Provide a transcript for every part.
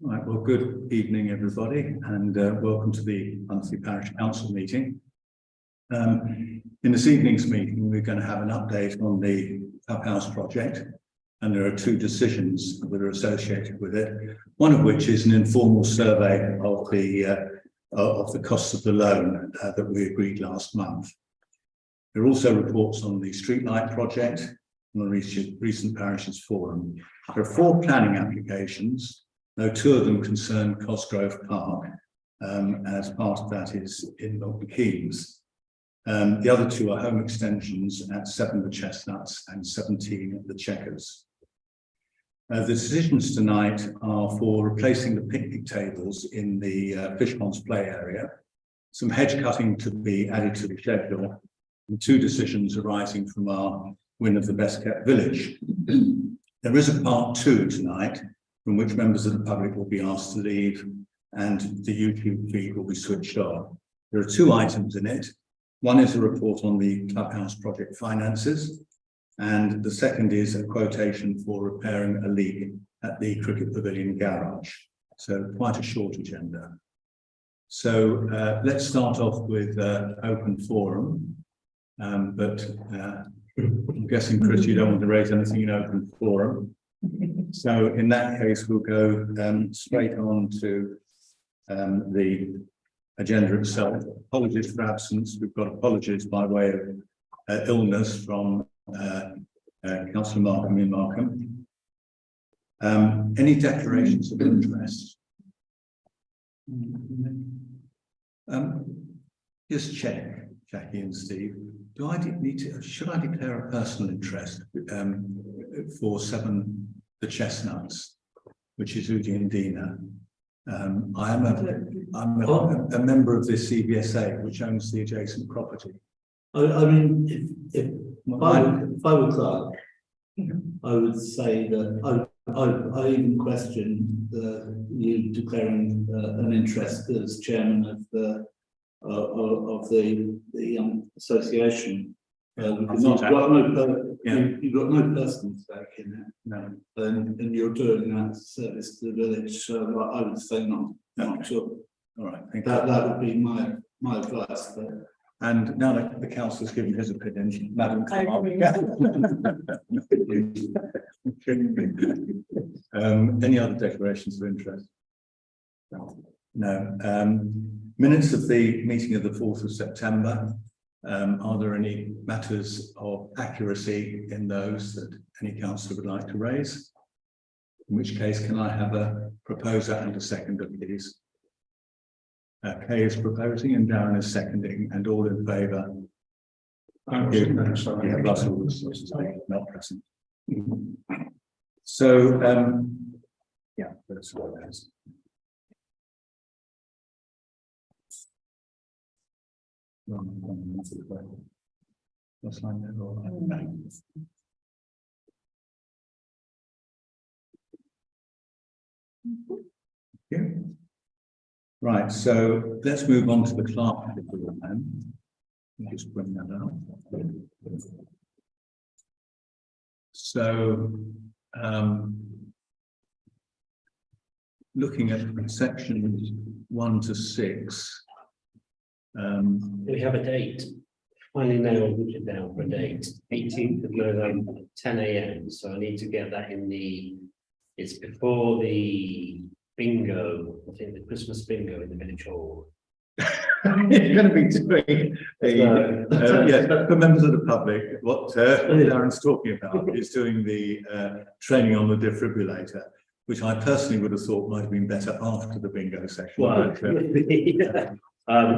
Right, well, good evening, everybody, and welcome to the monthly Parish Council meeting. In this evening's meeting, we're going to have an update on the clubhouse project, and there are two decisions that are associated with it. One of which is an informal survey of the costs of the loan that we agreed last month. There are also reports on the streetlight project and the recent Parishes Forum. There are 4 planning applications, though 2 of them concern Cosgrove Park, as part of that is in Milton Keynes. The other 2 are home extensions at 7 the Chestnuts and 17 the Chequers. The decisions tonight are for replacing the picnic tables in the Fishponds play area, some hedge cutting to be added to the schedule, and 2 decisions arising from our win of the best kept village. There is a part 2 tonight, from which members of the public will be asked to leave and the YouTube feed will be switched on. There are 2 items in it. One is a report on the clubhouse project finances, and the second is a quotation for repairing a leak at the Cricket Pavilion garage. So quite a short agenda. So let's start off with open forum, but I'm guessing, Chris, you don't want to raise anything in open forum. So in that case, we'll go straight on to the agenda itself. Apologies for absence. We've got apologies by way of illness from Councillor Markham in Markham. Any declarations of interest? Just check, Jackie and Steve. Should I declare a personal interest for 7 the Chestnuts, which is Udi and Dina? I'm a member of this CBSA, which owns the adjacent property. I mean, if I were clerk, I would say that I even question you declaring an interest as chairman of the association. Because you've got no personal stake in it. No. And you're doing that service to the village. So I would say not sure. All right, thank you. you. That would be my advice. But. And now that the councillor's given his opinion, Madam Clerk. Any other declarations of interest? No. Minutes of the meeting of the 4th of September. Are there any matters of accuracy in those that any councillor would like to raise? In which case, can I have a proposer and a seconder, please? Kay is proposing and Darren is seconding, and all in favour. Yeah, Russell was not present. So, yeah, that's what it is. Yeah. Right, so let's move on to the clerk then. Just bring that up. So, looking at sections 1 to 6. We have a date. Finally nailed it down for a date. 18th of November, 10 AM. So I need to get that in it's before the bingo, I think the Christmas bingo in the village hall. You're going to be doing for members of the public, what Darren's talking about is doing the training on the defibrillator, which I personally would have thought might have been better after the bingo session. Well,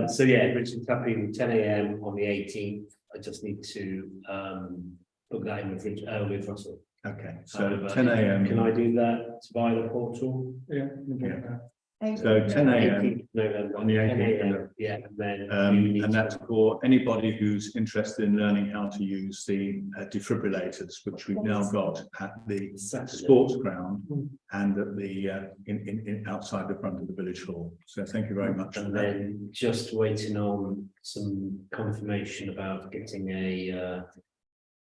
so yeah, Richard tapping 10 AM on the 18th. I just need to book that in with Russell. Okay, so 10 AM. Can I do that via the portal? Yeah. So 10 AM on the 18th. Yeah, and then and that's for anybody who's interested in learning how to use the defibrillators, which we've now got at the sports ground and at the outside the front of the village hall. So thank you very much. And then just waiting on some confirmation about getting an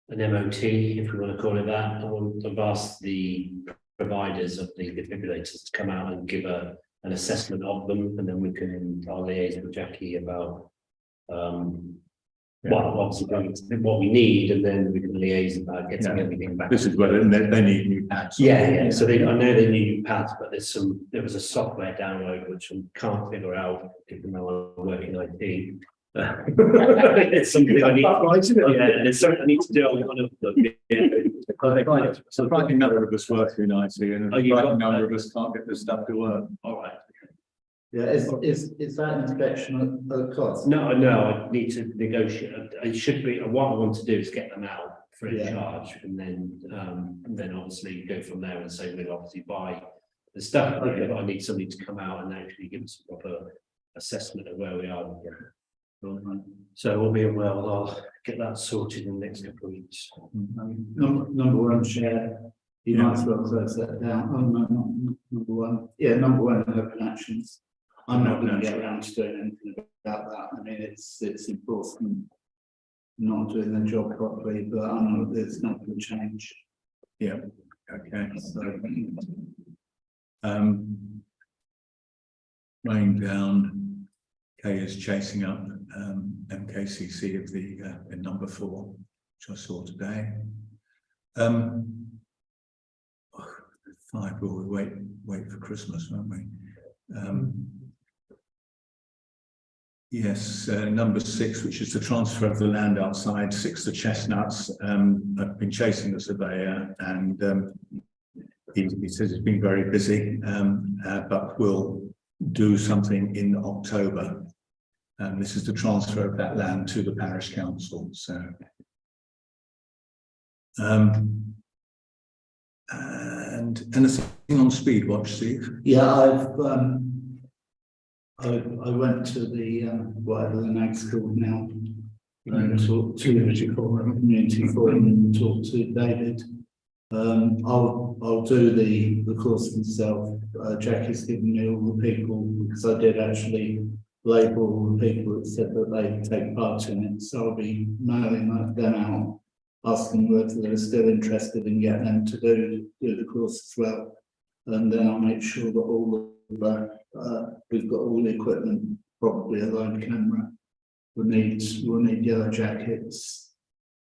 MOT, if we want to call it that. I've asked the providers of the defibrillators to come out and give an assessment of them, and then we can liaise with Jackie about what we need, and then we can liaise about getting everything back. This is where they need new pads. Yeah. So I know they need new pads, but there was a software download which I can't figure out, even though I'm working IT. It's something I need. It's something I need to do. So frightening number of us work in IT, and a frightening number of us can't get this stuff to work. All right. Yeah, is that inspection at cost? No, I need to negotiate. It should be, what I want to do is get them out free of charge, and then obviously go from there and say we'll obviously buy the stuff. But I need somebody to come out and actually give us a proper assessment of where we are. So all being well, I'll get that sorted in the next couple of weeks. Number one, Chair, you might as well close that down. Oh, no, not number one. Yeah, number one, open actions. I'm not going to get around to doing anything about that. I mean, it's enforcement not doing their job properly, but I know it's not going to change. Yeah. Okay. So, Running down, Kay is chasing up MKCC of the in number 4, which I saw today. 5, will we wait for Christmas, won't we? Yes, number 6, which is the transfer of the land outside 6 to Chestnuts. I've been chasing the surveyor, and he says he's been very busy, but will do something in October. This is the transfer of that land to the parish council. So, and anything on Speed Watch, Steve? yeah, I went to the whatever the next called now, and talked to community forum and talked to David. I'll do the course myself. Jackie's given me all the people, because I did actually label all the people that said that they take part in it. So I'll be mailing them out, asking whether they're still interested in getting them to do the course as well. And then I'll make sure that all of that we've got all the equipment, probably a line camera. We'll need yellow jackets.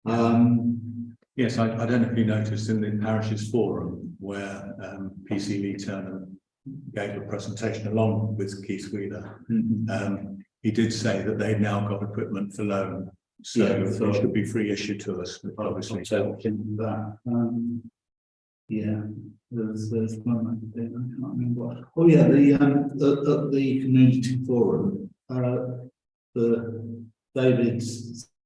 Yes, I don't know if you noticed in the Parishes Forum where PC Lee Turner gave a presentation along with Keith Wheeler. He did say that they've now got equipment for loan, so it should be free issue to us. Obviously, that. Yeah, there's one I can't remember what. Oh yeah, the community forum. David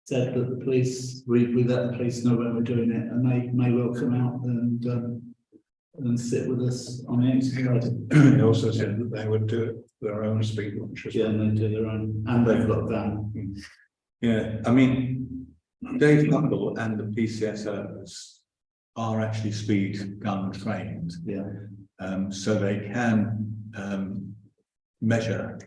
said that the police, we let the police know when we're doing it, and they may well come out and sit with us on the exercise. They also said that they would do their own speed watches. Yeah, and they do their own, and they've got a van. yeah, I mean, Dave Huckle and the PCSOs are actually speed gun trained. Yeah. So they can measure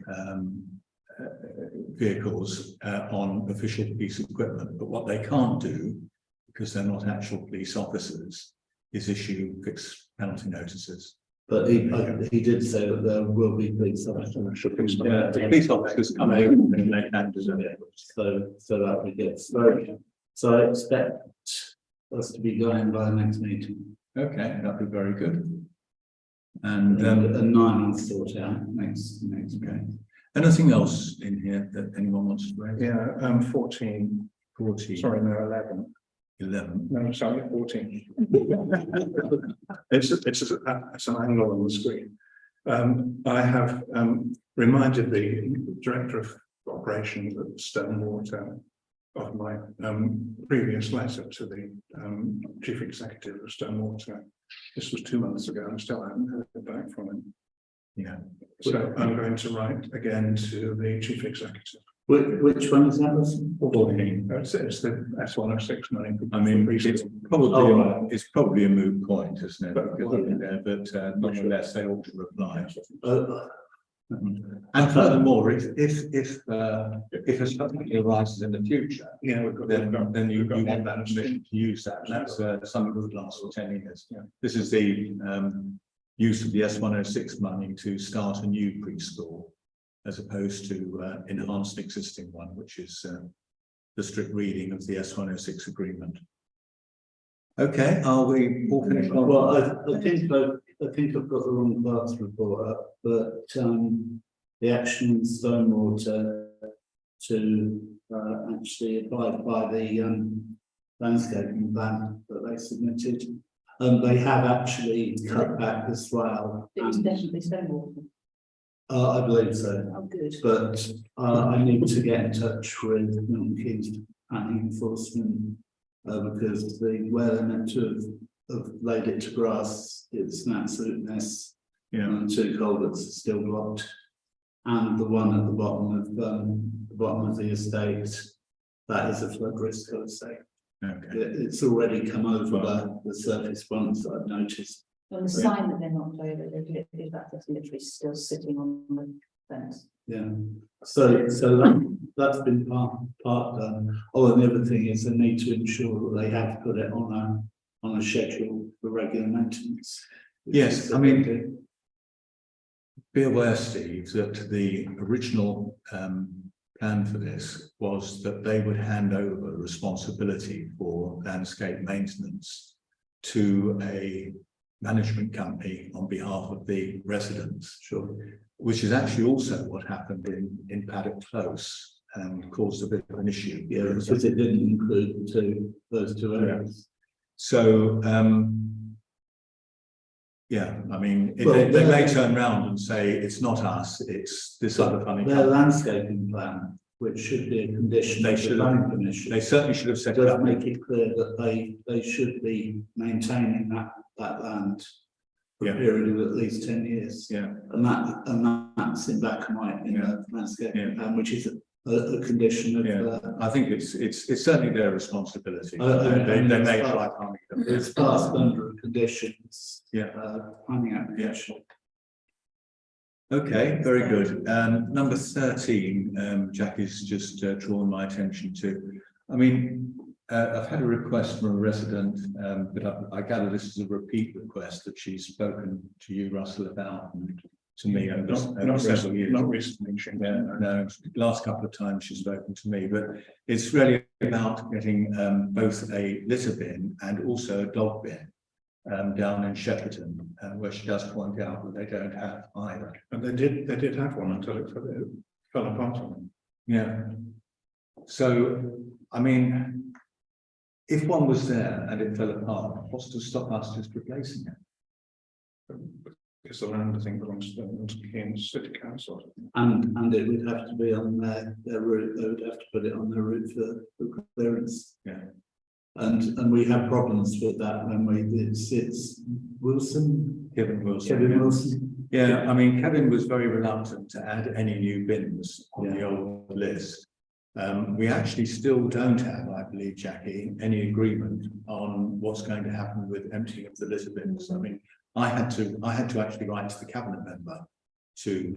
vehicles on official police equipment, but what they can't do, because they're not actual police officers, is issue fixed penalty notices. But he did say that there will be police officers. The police officers come over and they can do it. So that we get. So I expect us to be going by the next meeting. Okay, that'd be very good. And 9 I'll sort out next. okay. Anything else in here that anyone wants to raise? Yeah, 14. Sorry, no, 11. 11. No, sorry, 14. It's an angle on the screen. I have reminded the director of operations at Stonewater of my previous letter to the chief executive of Stonewater. This was 2 months ago, and still haven't heard back from him. Yeah. So I'm going to write again to the chief executive. Which one is that? It's the S106 money. I mean, it's probably a moot point, isn't it? Because they're there, but nonetheless, they ought to reply. And furthermore, if a something arises in the future, Yeah, then you got want that. that permission to use that. And that's something that would last for 10 years. Yeah. This is the use of the S106 money to start a new preschool, as opposed to enhance an existing one, which is the strict reading of the S106 agreement. Okay, are we all finished on? Well, I think I've got the wrong parts report up, but the action in Stonewater to actually abide by the landscaping plan that they submitted. They have actually cut back the swale. It was definitely Stonewater. I believe so, Oh, good. but I need to get in touch with Milton Keynes planning enforcement because where they're meant to have laid it to grass, it's an absolute mess. Yeah. And 2 culverts are still blocked, and the one at the bottom of the estate, that is a flood risk, I would say. Okay. It's already come over the surface once, I've noticed. On the sign that they're not over, that's literally still sitting on the fence. Yeah, so that's been part done. Oh, and the other thing is they need to ensure that they have put it on a schedule for regular maintenance. Yes, I mean, be aware, Steve, that the original plan for this was that they would hand over responsibility for landscape maintenance to a management company on behalf of the residents. Sure. Which is actually also what happened in Paddock Close and caused a bit of an issue. Yeah, because it didn't include those two areas. So, yeah, I mean, Well, they may turn around and say, it's not us, it's this other funny Their company. landscaping plan, which should be a condition They of the should planning permission, They certainly should have set it does up. make it clear that they should be maintaining that land for Yeah. a period of at least 10 years. Yeah, And that's in black and white in the landscaping plan, which is a condition of yeah. I think it's certainly their responsibility. I They mean, may it's try harming them. it's passed under conditions. Yeah. Planning application. Okay, very good. Number 13, Jackie's just drawn my attention to. I mean, I've had a request from a resident, but I gather this is a repeat request that she's spoken to you, Russell, about, and to me over several years. Not recently. No, last couple of times she's spoken to me, but it's really about getting both a litter bin and also a dog bin down in Shepperton, where she does point out that they don't have either. And they did have one until it fell apart on them. Yeah. So, I mean, if one was there and it fell apart, what's to stop us just replacing it? Because the land, I think, belongs to the Keynes City Council. And it would have to be on their route, they would have to put it on their route for clearance. Yeah. And we have problems with that when it's Wilson. Kevin Wilson. Kevin Yeah. Wilson. Yeah, I mean, Kevin was very reluctant to add any new bins on the old list. We actually still don't have, I believe, Jackie, any agreement on what's going to happen with emptying of the litter bins. I mean, I had to actually write to the cabinet member to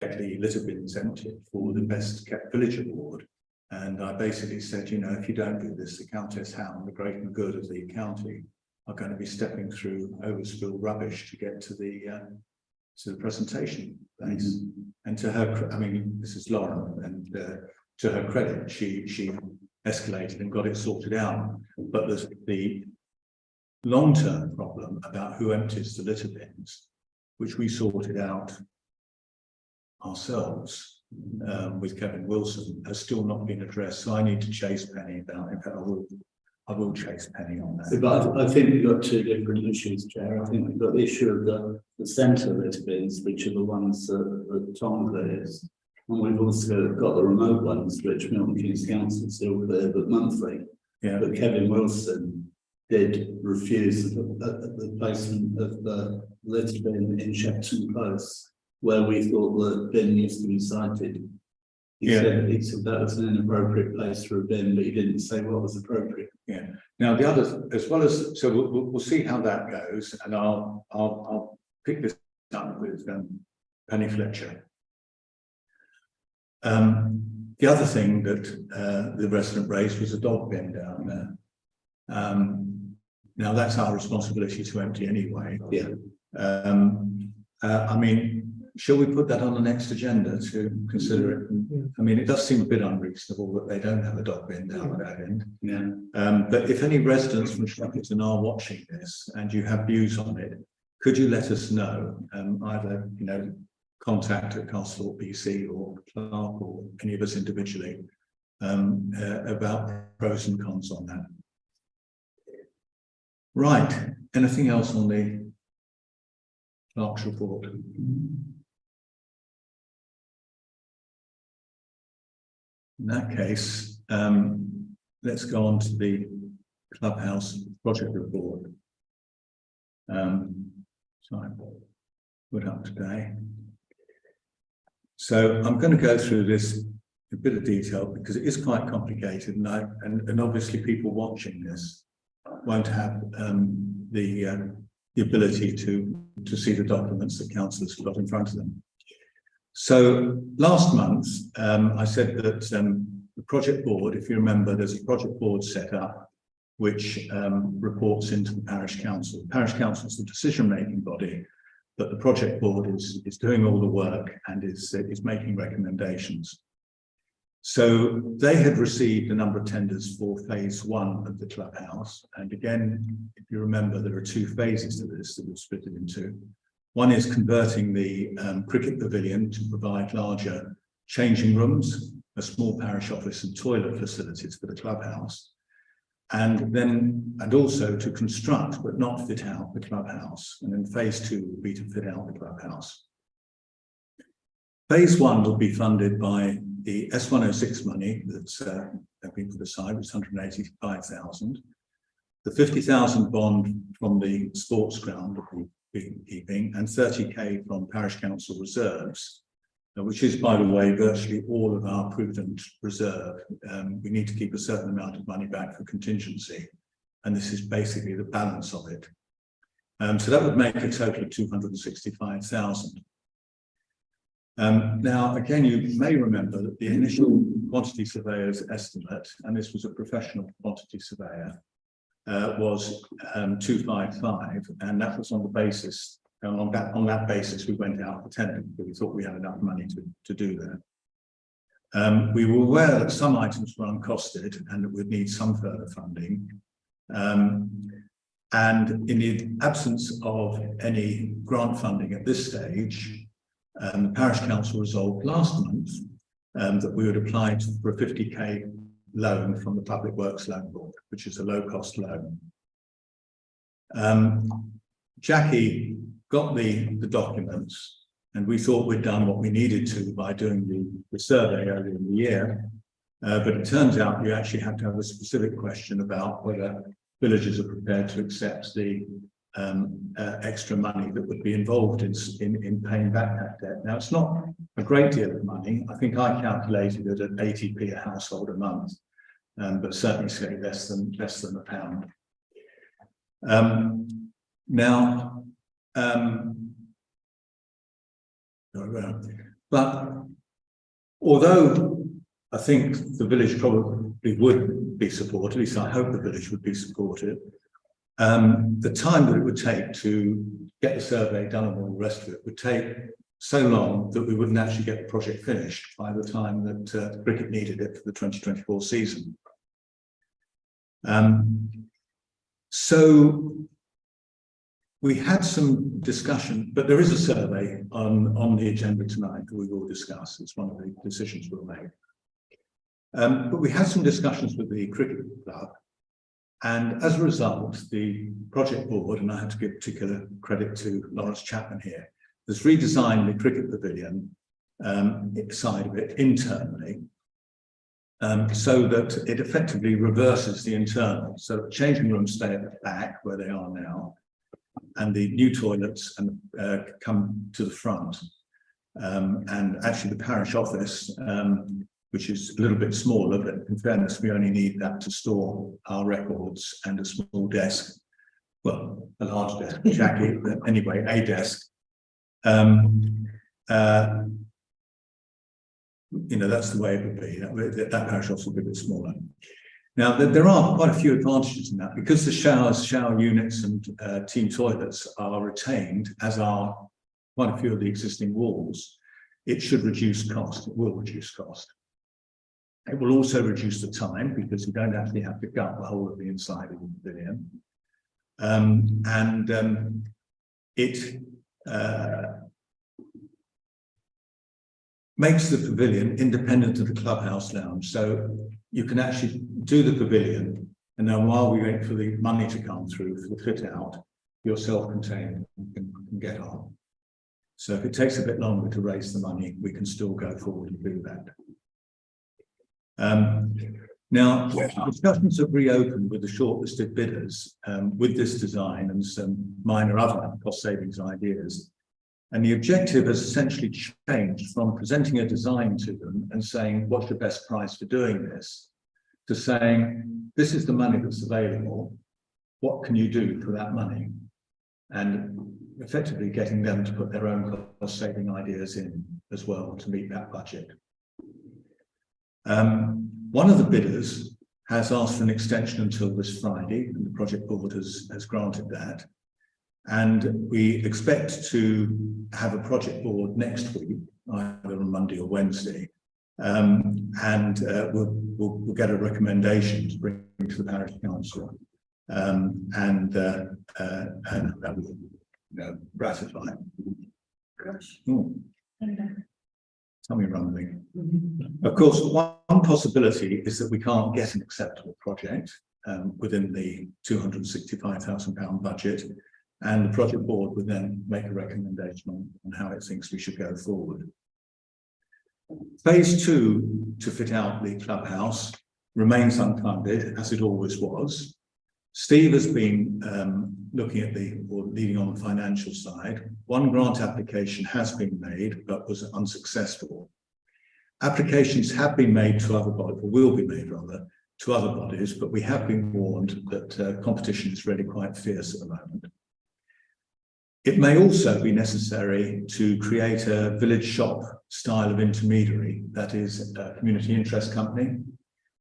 get the litter bins emptied for the best kept village award. And I basically said, you know, if you don't do this, the Countess Hound, the great and good of the county, are going to be stepping through overspilled rubbish to get to the presentation place. And to her, I mean, this is Lauren, and to her credit, she escalated and got it sorted out. But the long-term problem about who empties the litter bins, which we sorted out ourselves with Kevin Wilson, has still not been addressed. So I need to chase Penny about it. In fact, I will chase Penny on that. But I think we've got two different issues, Chair. I think we've got the issue of the centre litter bins, which are the ones that Tom clears. And we've also got the remote ones, which Milton Keynes Council still clear, but monthly. Yeah. But Kevin Wilson did refuse the placement of the litter bin in Shepperton Close, where we thought the bin used to be sited. He said that was an inappropriate place for a bin, but he didn't say what was appropriate. Yeah. Now the others, as well as, so we'll see how that goes, and I'll pick this up with Penny Fletcher. The other thing that the resident raised was a dog bin down there. Now that's our responsibility to empty anyway. Yeah. I mean, shall we put that on the next agenda to consider it? I mean, it does seem a bit unreasonable that they don't have a dog bin down at that end. Yeah. But if any residents from Shackleton are watching this and you have views on it, could you let us know, either, you know, contact at Castlethorpe PC or Clark or any of us individually, about pros and cons on that. Right, anything else on the Clark's report? In that case, let's go on to the clubhouse project report. So I put up today. So I'm going to go through this in a bit of detail because it is quite complicated, and obviously people watching this won't have the ability to see the documents that councillors have got in front of them. So last month, I said that the project board, if you remember, there's a project board set up which reports into the parish council. The parish council is the decision-making body, but the project board is doing all the work and is making recommendations. So they had received a number of tenders for phase 1 of the clubhouse. And again, if you remember, there are 2 phases to this that we've split it into. One is converting the cricket pavilion to provide larger changing rooms, a small parish office and toilet facilities for the clubhouse. And also to construct but not fit out the clubhouse. And then phase 2 will be to fit out the clubhouse. Phase 1 will be funded by the S106 money that's been put aside, which is 185,000. The 50,000 bond from the sports ground that we'll be keeping, and 30k from parish council reserves, which is, by the way, virtually all of our prudent reserve. We need to keep a certain amount of money back for contingency, and this is basically the balance of it. So that would make a total of 265,000. Now, again, you may remember that the initial quantity surveyor's estimate, and this was a professional quantity surveyor, was 255, and that was on the basis. And on that basis, we went out for tender because we thought we had enough money to do that. We were aware that some items were uncosted and that we'd need some further funding. And in the absence of any grant funding at this stage, the parish council resolved last month that we would apply for a 50k loan from the Public Works Loan Board, which is a low-cost loan. Jackie got the documents, and we thought we'd done what we needed to by doing the survey earlier in the year. But it turns out you actually have to have a specific question about whether villages are prepared to accept the extra money that would be involved in paying back that debt. Now, it's not a great deal of money. I think I calculated it at 80p a household a month, but certainly say less than £1. Now, but although I think the village probably would be supported, at least I hope the village would be supported, the time that it would take to get the survey done and all the rest of it would take so long that we wouldn't actually get the project finished by the time that cricket needed it for the 2024 season. So we had some discussion, but there is a survey on the agenda tonight that we will discuss. It's one of the decisions we'll make. But we had some discussions with the cricket club, and as a result, the project board, and I have to give particular credit to Lawrence Chapman here, has redesigned the cricket pavilion side of it internally, so that it effectively reverses the internal. So the changing rooms stay at the back where they are now, and the new toilets come to the front. And actually the parish office, which is a little bit smaller, but in fairness, we only need that to store our records and a small desk. Well, a large desk, Jackie, but anyway, a desk. you know, that's the way it would be. That parish office will be a bit smaller. Now, there are quite a few advantages in that, because the showers, shower units and team toilets are retained, as are quite a few of the existing walls. It should reduce cost. It will reduce cost. It will also reduce the time, because you don't actually have to gut the whole of the inside of the pavilion. It makes the pavilion independent of the clubhouse lounge. So you can actually do the pavilion, and then while we wait for the money to come through for the fit out, you're self-contained and can get on. So if it takes a bit longer to raise the money, we can still go forward and do that. Now, discussions have reopened with the shortlisted bidders with this design and some minor other cost savings ideas. And the objective has essentially changed from presenting a design to them and saying, what's the best price for doing this, to saying, this is the money that's available. What can you do for that money? And effectively getting them to put their own cost saving ideas in as well to meet that budget. One of the bidders has asked for an extension until this Friday, and the project board has granted that. And we expect to have a project board next week, either on Monday or Wednesday, and we'll get a recommendation to bring to the parish council, and that will ratify. Tummy rumbling. Of course, one possibility is that we can't get an acceptable project within the £265,000 budget, and the project board would then make a recommendation on how it thinks we should go forward. Phase 2 to fit out the clubhouse remains unfunded, as it always was. Steve has been looking at leading on the financial side. One grant application has been made, but was unsuccessful. Applications have been made to other bodies, or will be made rather, to other bodies, but we have been warned that competition is really quite fierce at the moment. It may also be necessary to create a village shop style of intermediary, that is a community interest company,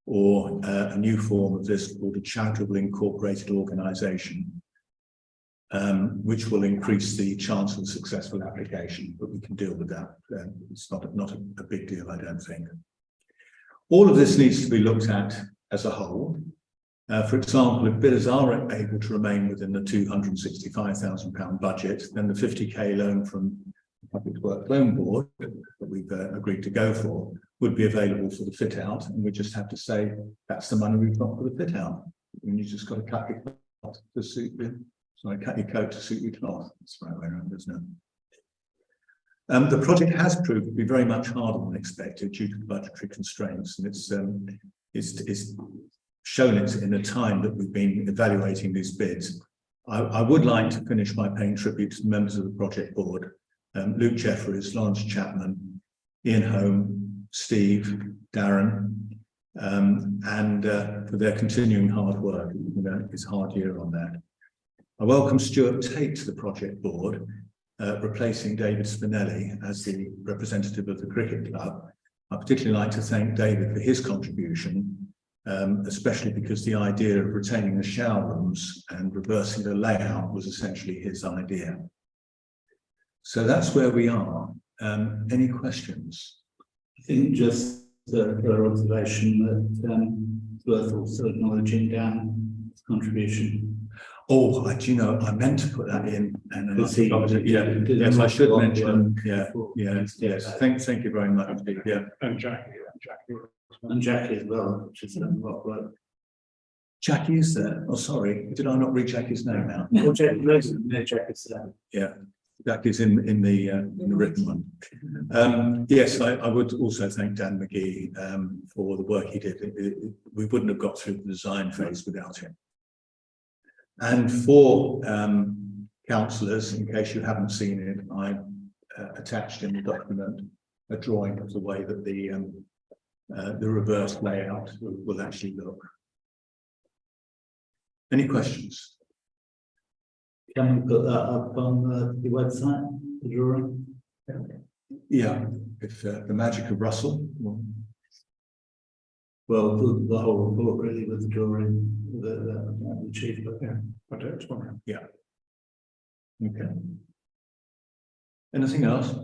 or a new form of this called a charitable incorporated organisation, which will increase the chance of a successful application, but we can deal with that. It's not a big deal, I don't think. All of this needs to be looked at as a whole. For example, if bidders are able to remain within the £265,000 budget, then the 50k loan from the Public Works Loan Board that we've agreed to go for would be available for the fit out, and we just have to say that's the money we've got for the fit out. And you just got to cut your coat to suit cut your coat to suit your cloth. That's the right way around, isn't it? The project has proved to be very much harder than expected due to the budgetary constraints, and it's shown it in the time that we've been evaluating these bids. I would like to finish by paying tribute to the members of the project board, Luke Jeffries, Lawrence Chapman, Ian Home, Steve, Darren, and for their continuing hard work. It's a hard year on that. I welcome Stuart Tate to the project board, replacing David Spinelli as the representative of the cricket club. I particularly like to thank David for his contribution, especially because the idea of retaining the shower rooms and reversing the layout was essentially his idea. So that's where we are. Any questions? I think just for observation that it's worth also acknowledging Dan's contribution. Oh, do you know, I meant to put that in, and Yes, I should mention. Yes. Thank you very much, Steve. Yeah, And Jackie as well, which is a lot of work. Jackie is there. Oh, sorry, did I not read Jackie's name out? Well, Jackie's there. Yeah, Jackie's in the written one. Yes, I would also thank Dan McGee for the work he did. We wouldn't have got through the design phase without him. And for councillors, in case you haven't seen it, I attached in the document a drawing of the way that the reverse layout will actually look. Any questions? Can we put that up on the website, the drawing? Yeah, if the magic of Russell. Well, the whole report really with the drawing, the chief, but Yeah, I don't tomorrow. Okay. Anything else?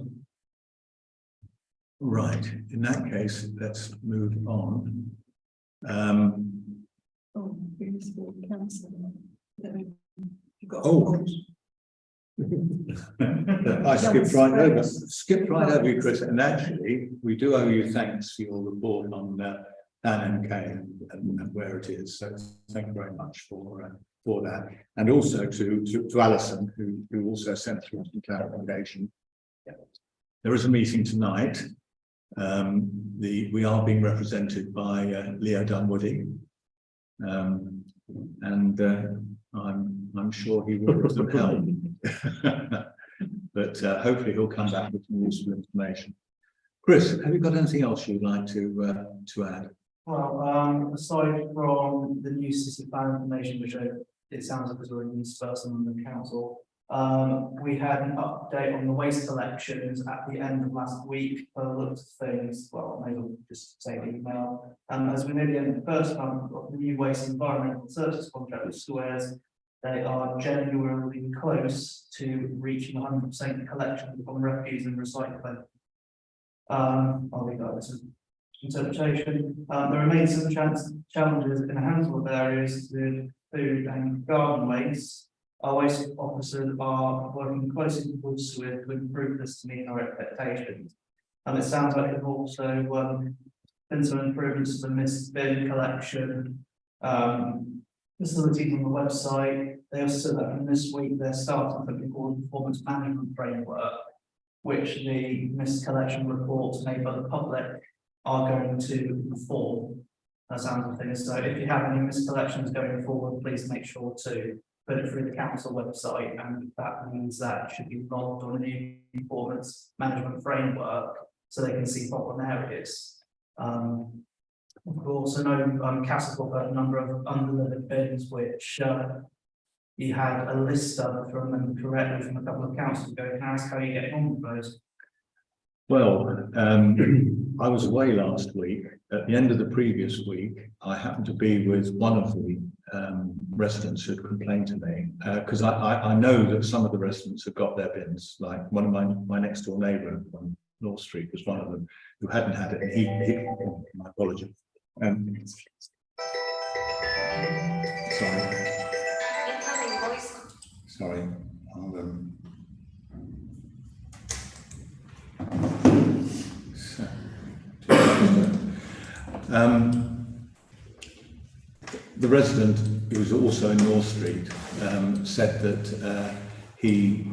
Right, in that case, let's move on. Oh, previous board council. Oh. I skipped right over you, Chris, and actually, we do owe you thanks for your report on NMK and where it is, so thank you very much for that, and also to Alison, who also sent through some clarification. There is a meeting tonight. We are being represented by Leo Dunwoody, and I'm sure he will give some help. But hopefully he'll come back with some useful information. Chris, have you got anything else you'd like to add? Well, aside from the new city plan information, which it sounds like is already dispersed on the council, we had an update on the waste collections at the end of last week. For the looks of things, well, maybe we'll just say the email. As we know, the end of the first month, we've got the new waste environmental services contract with Squares. They are genuinely close to reaching 100% collection from refuse and recycling. I'll leave that as interpretation. There remains some challenges in a handful of areas with food and garden waste. Our waste officers are working closely with Squid to improve this to meet our expectations. And it sounds like there's also been some improvements to the missed bin collection facilities on the website. They also said that from this week they're starting something called performance management framework, which the missed collection reports made by the public are going to inform. That sounds like things. So if you have any missed collections going forward, please make sure to put it through the council website, and that means that it should be logged on the performance management framework so they can see problem areas. We also know Castlethorpe had a number of undelivered bins, which he had a list of, if I remember correctly, from a couple of councils going, how are you getting on with those? Well, I was away last week. At the end of the previous week, I happened to be with one of the residents who had complained to me, because I know that some of the residents have got their bins, like one of my next door neighbour on North Street was one of them who hadn't had it, and he my apologies. Sorry. The resident, who was also in North Street, said that he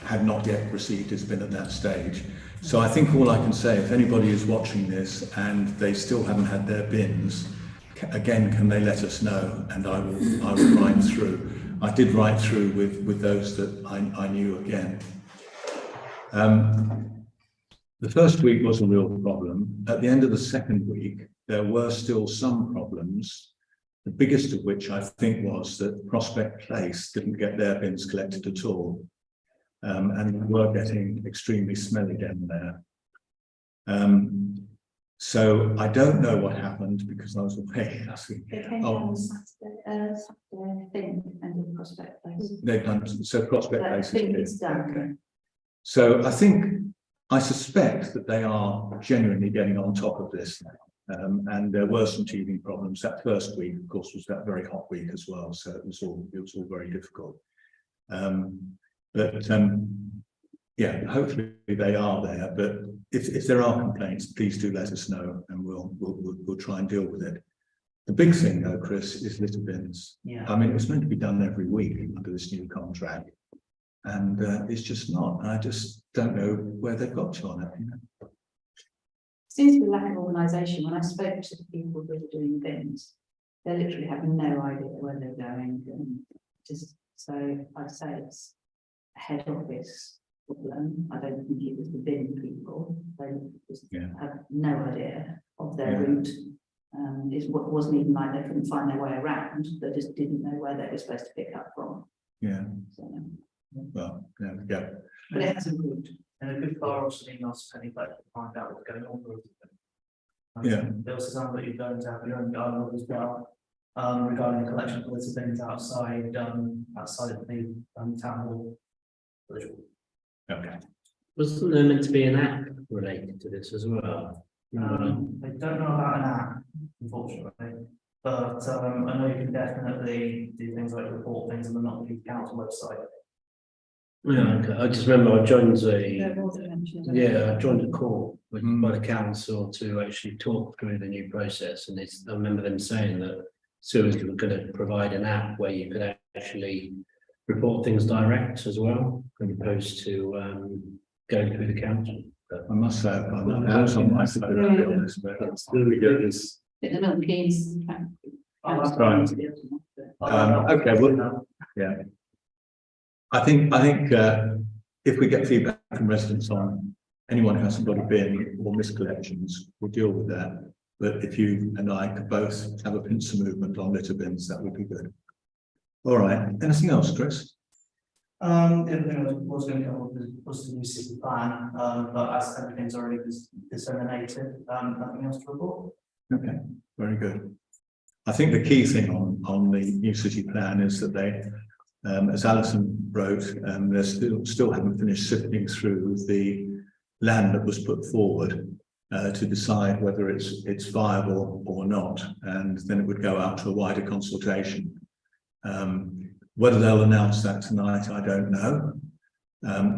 had not yet received his bin at that stage. So I think all I can say, if anybody is watching this and they still haven't had their bins, again, can they let us know, and I will write through. I did write through with those that I knew again. The first week was a real problem. At the end of the second week, there were still some problems. The biggest of which I think was that Prospect Place didn't get their bins collected at all. And were getting extremely smelly down there. So I don't know what happened because I was away last week. They came down on Saturday, I think, and in Prospect Place. They've done, so Prospect I Place think is it's done. okay. So I suspect that they are genuinely getting on top of this now. And there were some teething problems. That first week, of course, was that very hot week as well. So it was all very difficult. Yeah, hopefully they are there. But if there are complaints, please do let us know, and we'll try and deal with it. The big thing, though, Chris, is litter bins. Yeah. I mean, it was meant to be done every week under this new contract, and it's just not. And I just don't know where they've got to on it. You know? Seems to be a lack of organisation. When I spoke to the people who are doing bins, they literally have no idea where they're going. And just so I'd say it's a head office problem. I don't think it was the bin people. They just have no idea of their route. It wasn't even like they couldn't find their way around. They just didn't know where they were supposed to pick up from. Yeah. So, Well, there we go. but it has improved. And a good fire off some emails to Penny Black to find out what's going on with it. Yeah. There also sounds like you're going to have your own dialogue as well, regarding the collection of litter bins outside, outside of the, town hall. Okay. Wasn't there meant to be an app related to this as well? I don't know about an app, unfortunately, but, I know you can definitely do things like report things on the Nottingham Council website. Yeah, okay. I just remember I joined There a, was a mention of yeah, I joined a call by Mm. the council to actually talk through the new process, and I remember them saying that sewers were going to provide an app where you could actually report things direct as well, as opposed to going through the council. I must say, I'm not house on my phone, to be honest, but it's really good. It's, the Milton Keynes. Right. Okay, well, yeah. I think, if we get feedback from residents on anyone who hasn't got a bin or miscollections, we'll deal with that. But if you and I could both have a pincer movement on litter bins, that would be good. All right, anything else, Chris? The other thing I was going to go on was the new city plan, but as everything's already disseminated, nothing else to report. Okay, very good. I think the key thing on the new city plan is that they, as Alison wrote, they still haven't finished sifting through the land that was put forward to decide whether it's viable or not, and then it would go out to a wider consultation. Whether they'll announce that tonight, I don't know.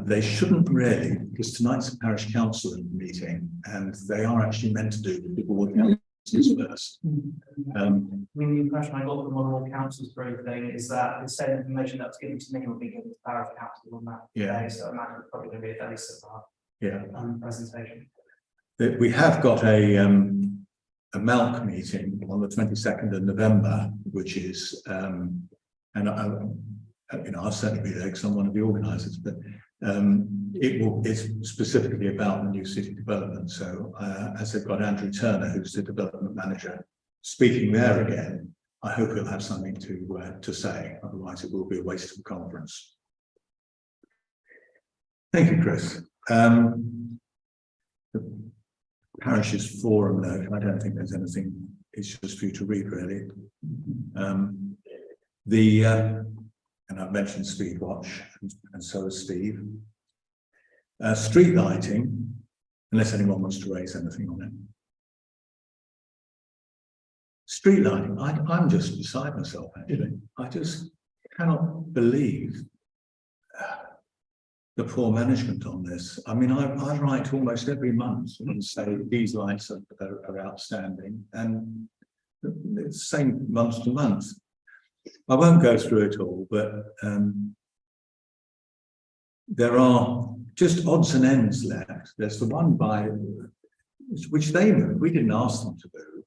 They shouldn't really, because tonight's a parish council meeting, and they are actually meant to do the people working out first. I mean, the impression I got from all councils briefing is that the same information that was given to me will be given to parish council on that day, so I imagine it's probably going to be a fairly similar presentation. We have got a MALC meeting on the 22nd of November, which is, and I'll certainly be there because I'm one of the organisers, but it's specifically about the new city development. So as they've got Andrew Turner, who's the development manager, speaking there again, I hope he'll have something to say. Otherwise, it will be a waste of a conference. Thank you, Chris. The Parishes Forum note, I don't think there's anything, it's just for you to read, really. And I've mentioned Speed Watch, and so has Steve. Street lighting, unless anyone wants to raise anything on it. Street lighting, I'm just beside myself, actually. I just cannot believe the poor management on this. I mean, I write almost every month and say these lights are outstanding, and it's the same month to month. I won't go through it all, but there are just odds and ends left. There's the one by which they moved. We didn't ask them to move,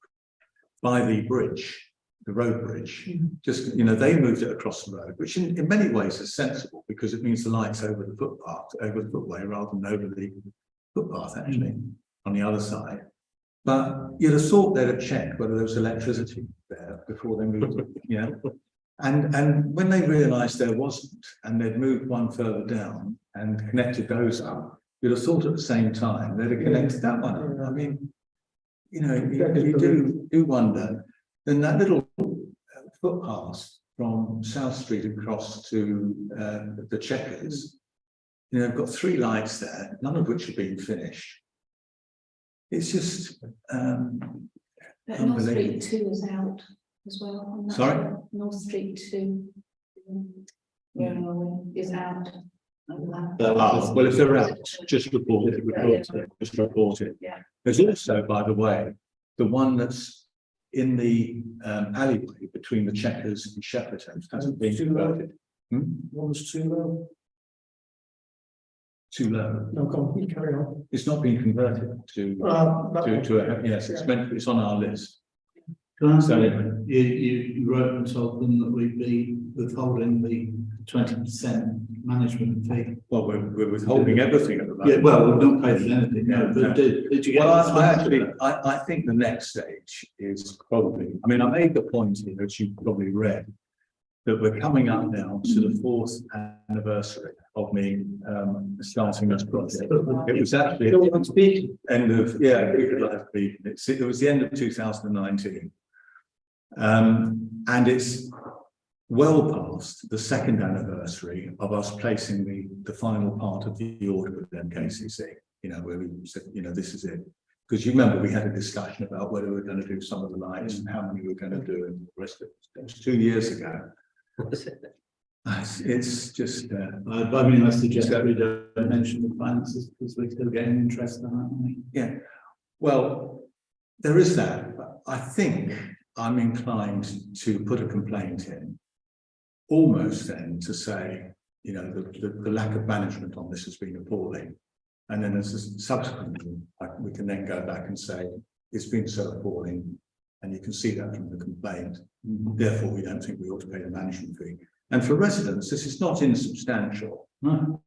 by the bridge, the road bridge. Just, they moved it across the road, which in many ways is sensible because it means the light's over the footpath, over the footway, rather than over the footpath, actually, on the other side. But you'd have thought they'd have checked whether there was electricity there before they moved it, And when they realised there wasn't, and they'd moved one further down and connected those up, you'd have thought at the same time they'd have connected that one up. I mean, you do wonder. Then that little footpath from South Street across to the Chequers, they've got 3 lights there, none of which have been finished. It's just But North Street 2 is out as well. On that. Sorry? North Street 2 is out. Well, if they're out, just report it. Yeah. There's also, by the way, the one that's in the alleyway between the Chequers and Shepperton hasn't been converted. One's too low. Too low. No, come on, carry on. It's not been converted to yes, it's on our list. Can I So say, anyway, you wrote and told them that we'd be withholding the 20% management fee. well, we're withholding everything at the moment. Yeah, well, we've not paid anything, no, but did you get? Well, I think the next stage is probably, I mean, I made the point here, as you probably read, that we're coming up now to the 4th anniversary of me starting this project. It was actually end of, yeah, it was the end of 2019. And it's well past the 2nd anniversary of us placing the final part of the order with MKCC, you know, where we said, you know, this is it. Because you remember we had a discussion about whether we were going to do some of the lights and how many we were going to do and the rest of it. It was 2 years ago. It's just I mean, I suggest that we don't mention the finances because we're still getting interest on that, aren't we? yeah. Well, there is that. But I think I'm inclined to put a complaint in, almost then to say, you know, the lack of management on this has been appalling. And then as a subsequently, we can then go back and say, it's been so appalling. And you can see that from the complaint. Therefore, we don't think we ought to pay the management fee. And for residents, this is not insubstantial. No.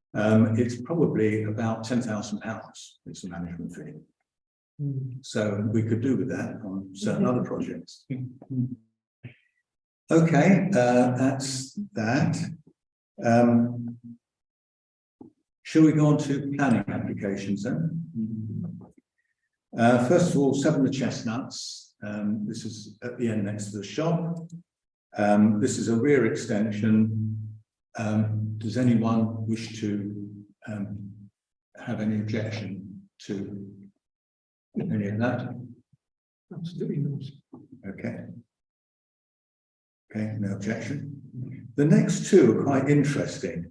It's probably about £10,000. It's a management fee. So we could do with that on certain other projects. Okay, that's that. Shall we go on to planning applications then? First of all, 7 the Chestnuts. This is at the end next to the shop. This is a rear extension. Does anyone wish to have any objection to any of that? Absolutely not. Okay. Okay, no objection. The next two are quite interesting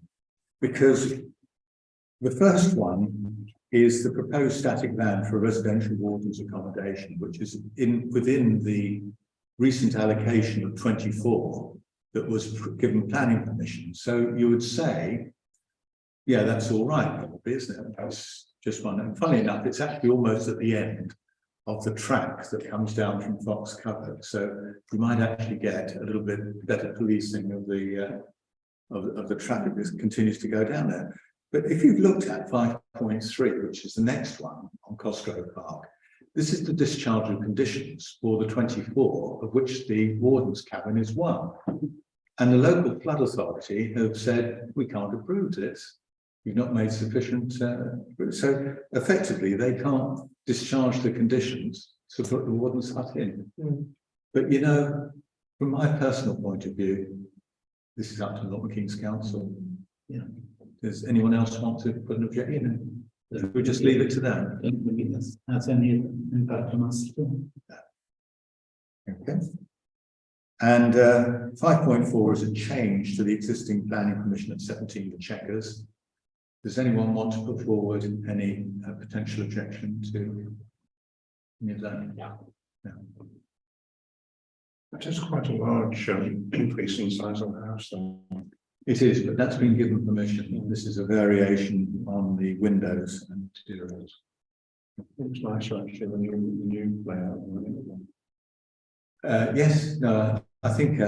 because the first one is the proposed static van for residential wardens accommodation, which is within the recent allocation of 24 that was given planning permission. So you would say, yeah, that's all right, probably, isn't it? That's just one. And funny enough, it's actually almost at the end of the track that comes down from Fox Cover. So we might actually get a little bit better policing of the traffic that continues to go down there. But if you've looked at 5.3, which is the next one on Cosgrove Park, this is the discharge of conditions for the 24, of which the warden's cabin is one. And the local flood authority have said, we can't approve this. You've not made sufficient. So effectively, they can't discharge the conditions to put the warden's hut in. But, you know, from my personal point of view, this is up to Milton Keynes Council. Yeah. Does anyone else want to put an objection in? We just leave it to them. That's any impact on us. Okay. And 5.4 is a change to the existing planning permission at 17 the Chequers. Does anyone want to put forward any potential objection to any of that? No. That is quite a large increase in size of the house, though. It is, but that's been given permission. This is a variation on the windows and exteriors. It's nicer actually than the new layout. Yes, no, I think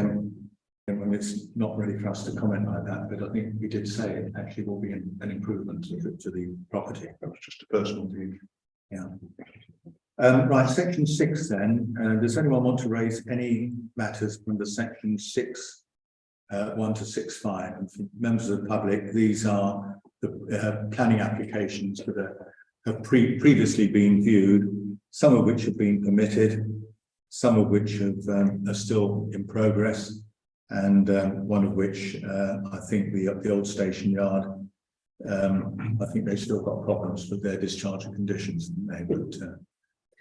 it's not really for us to comment like that, but I think we did say it actually will be an improvement to the property. That was just a personal view. Yeah. Right, section 6 then. Does anyone want to raise any matters from the section 6? 1 to 6.5, and for members of the public, these are the planning applications that have previously been viewed, some of which have been permitted, some of which are still in progress, and one of which I think the old station yard, I think they've still got problems with their discharge conditions, but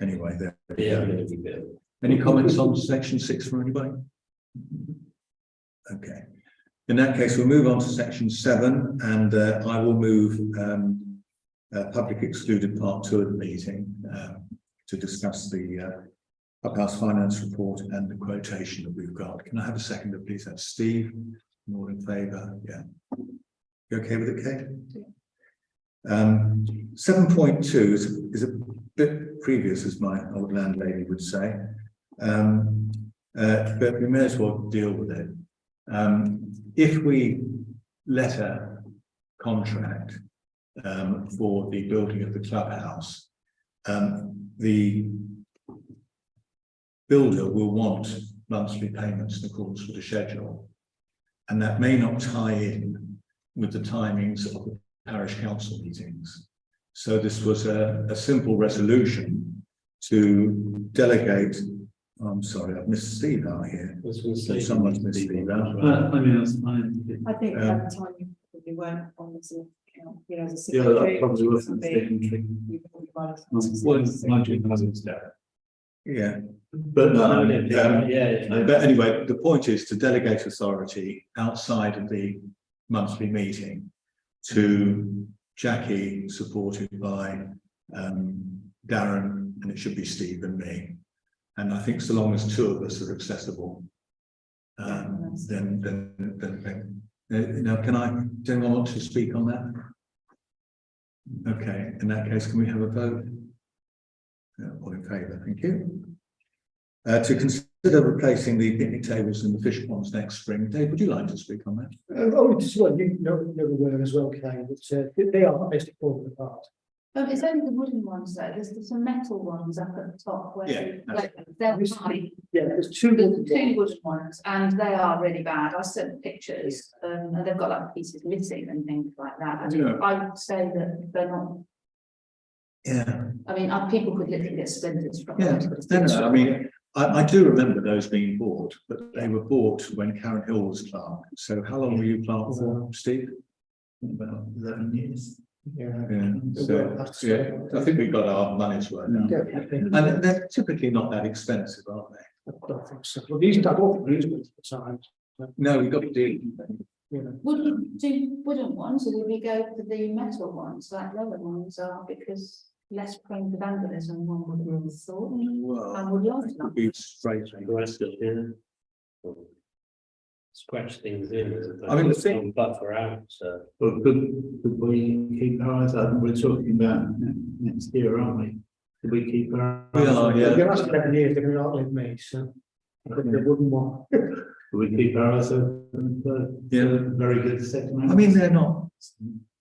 anyway, there. Any comments on section 6 from anybody? Okay, in that case, we'll move on to section 7, and I will move public excluded part 2 of the meeting to discuss the clubhouse finance report and the quotation that we've got. Can I have a seconder, please? That's Steve. All in favour? Yeah. You okay with it, Kate? 7.2 is a bit previous, as my old landlady would say, but we may as well deal with it. If we let a contract for the building of the clubhouse, the builder will want monthly payments in accordance with the schedule. and that may not tie in with the timings of the parish council meetings. So this was a simple resolution to delegate. I'm sorry, I've missed Steve out here. I was going to say. Someone's missed Steve out. I mean, that's fine. I think at the time you probably weren't on the Zoom account, you know, as a Yeah, secretary. that probably wasn't you secondary. probably might have- Yeah. But no, But anyway, the point is to delegate authority outside of the monthly meeting to Jackie, supported by Darren, and it should be Steve and me. And I think so long as two of us are accessible, then now does anyone want to speak on that? Okay, in that case, can we have a vote? All in favour, thank you. To consider replacing the picnic tables in the fish ponds next spring. Dave, would you like to speak on that? Just what you know aware as well, Kay, that they are basically falling apart. It's only the wooden ones though, there's some metal ones up at the top where. Yeah, They're fine. Yeah, there's two. There's two wooden ones and they are really bad. I sent pictures, and they've got like pieces missing and things like that. And Yeah. I would say that they're not, Yeah. I mean, people could literally get splinters from Yeah, them. no, I mean, I do remember those being bought, but they were bought when Karen Hill was clerk. So how long were you clerk for, Steve? about 11 years. Yeah. Yeah, so, yeah, I think we got our money's worth now. And they're typically not that expensive, aren't they? I don't think so. Well, these, I don't think these ones at the time. No, we've got to do. Wouldn't do wooden ones, or would we go for the metal ones like the other ones are, because less prone to vandalism, one would have thought. Well, And would like it'd be straight. Scratch things in. I mean, the thing- Buffer out, so. But could we keep our eyes open? We're talking about next year, aren't we? Could we keep our We eyes are, open? yeah. The last 11 years, they're going to outlive me, so. I think they wouldn't want. Could we keep our eyes open for very good second hand? I mean, they're not,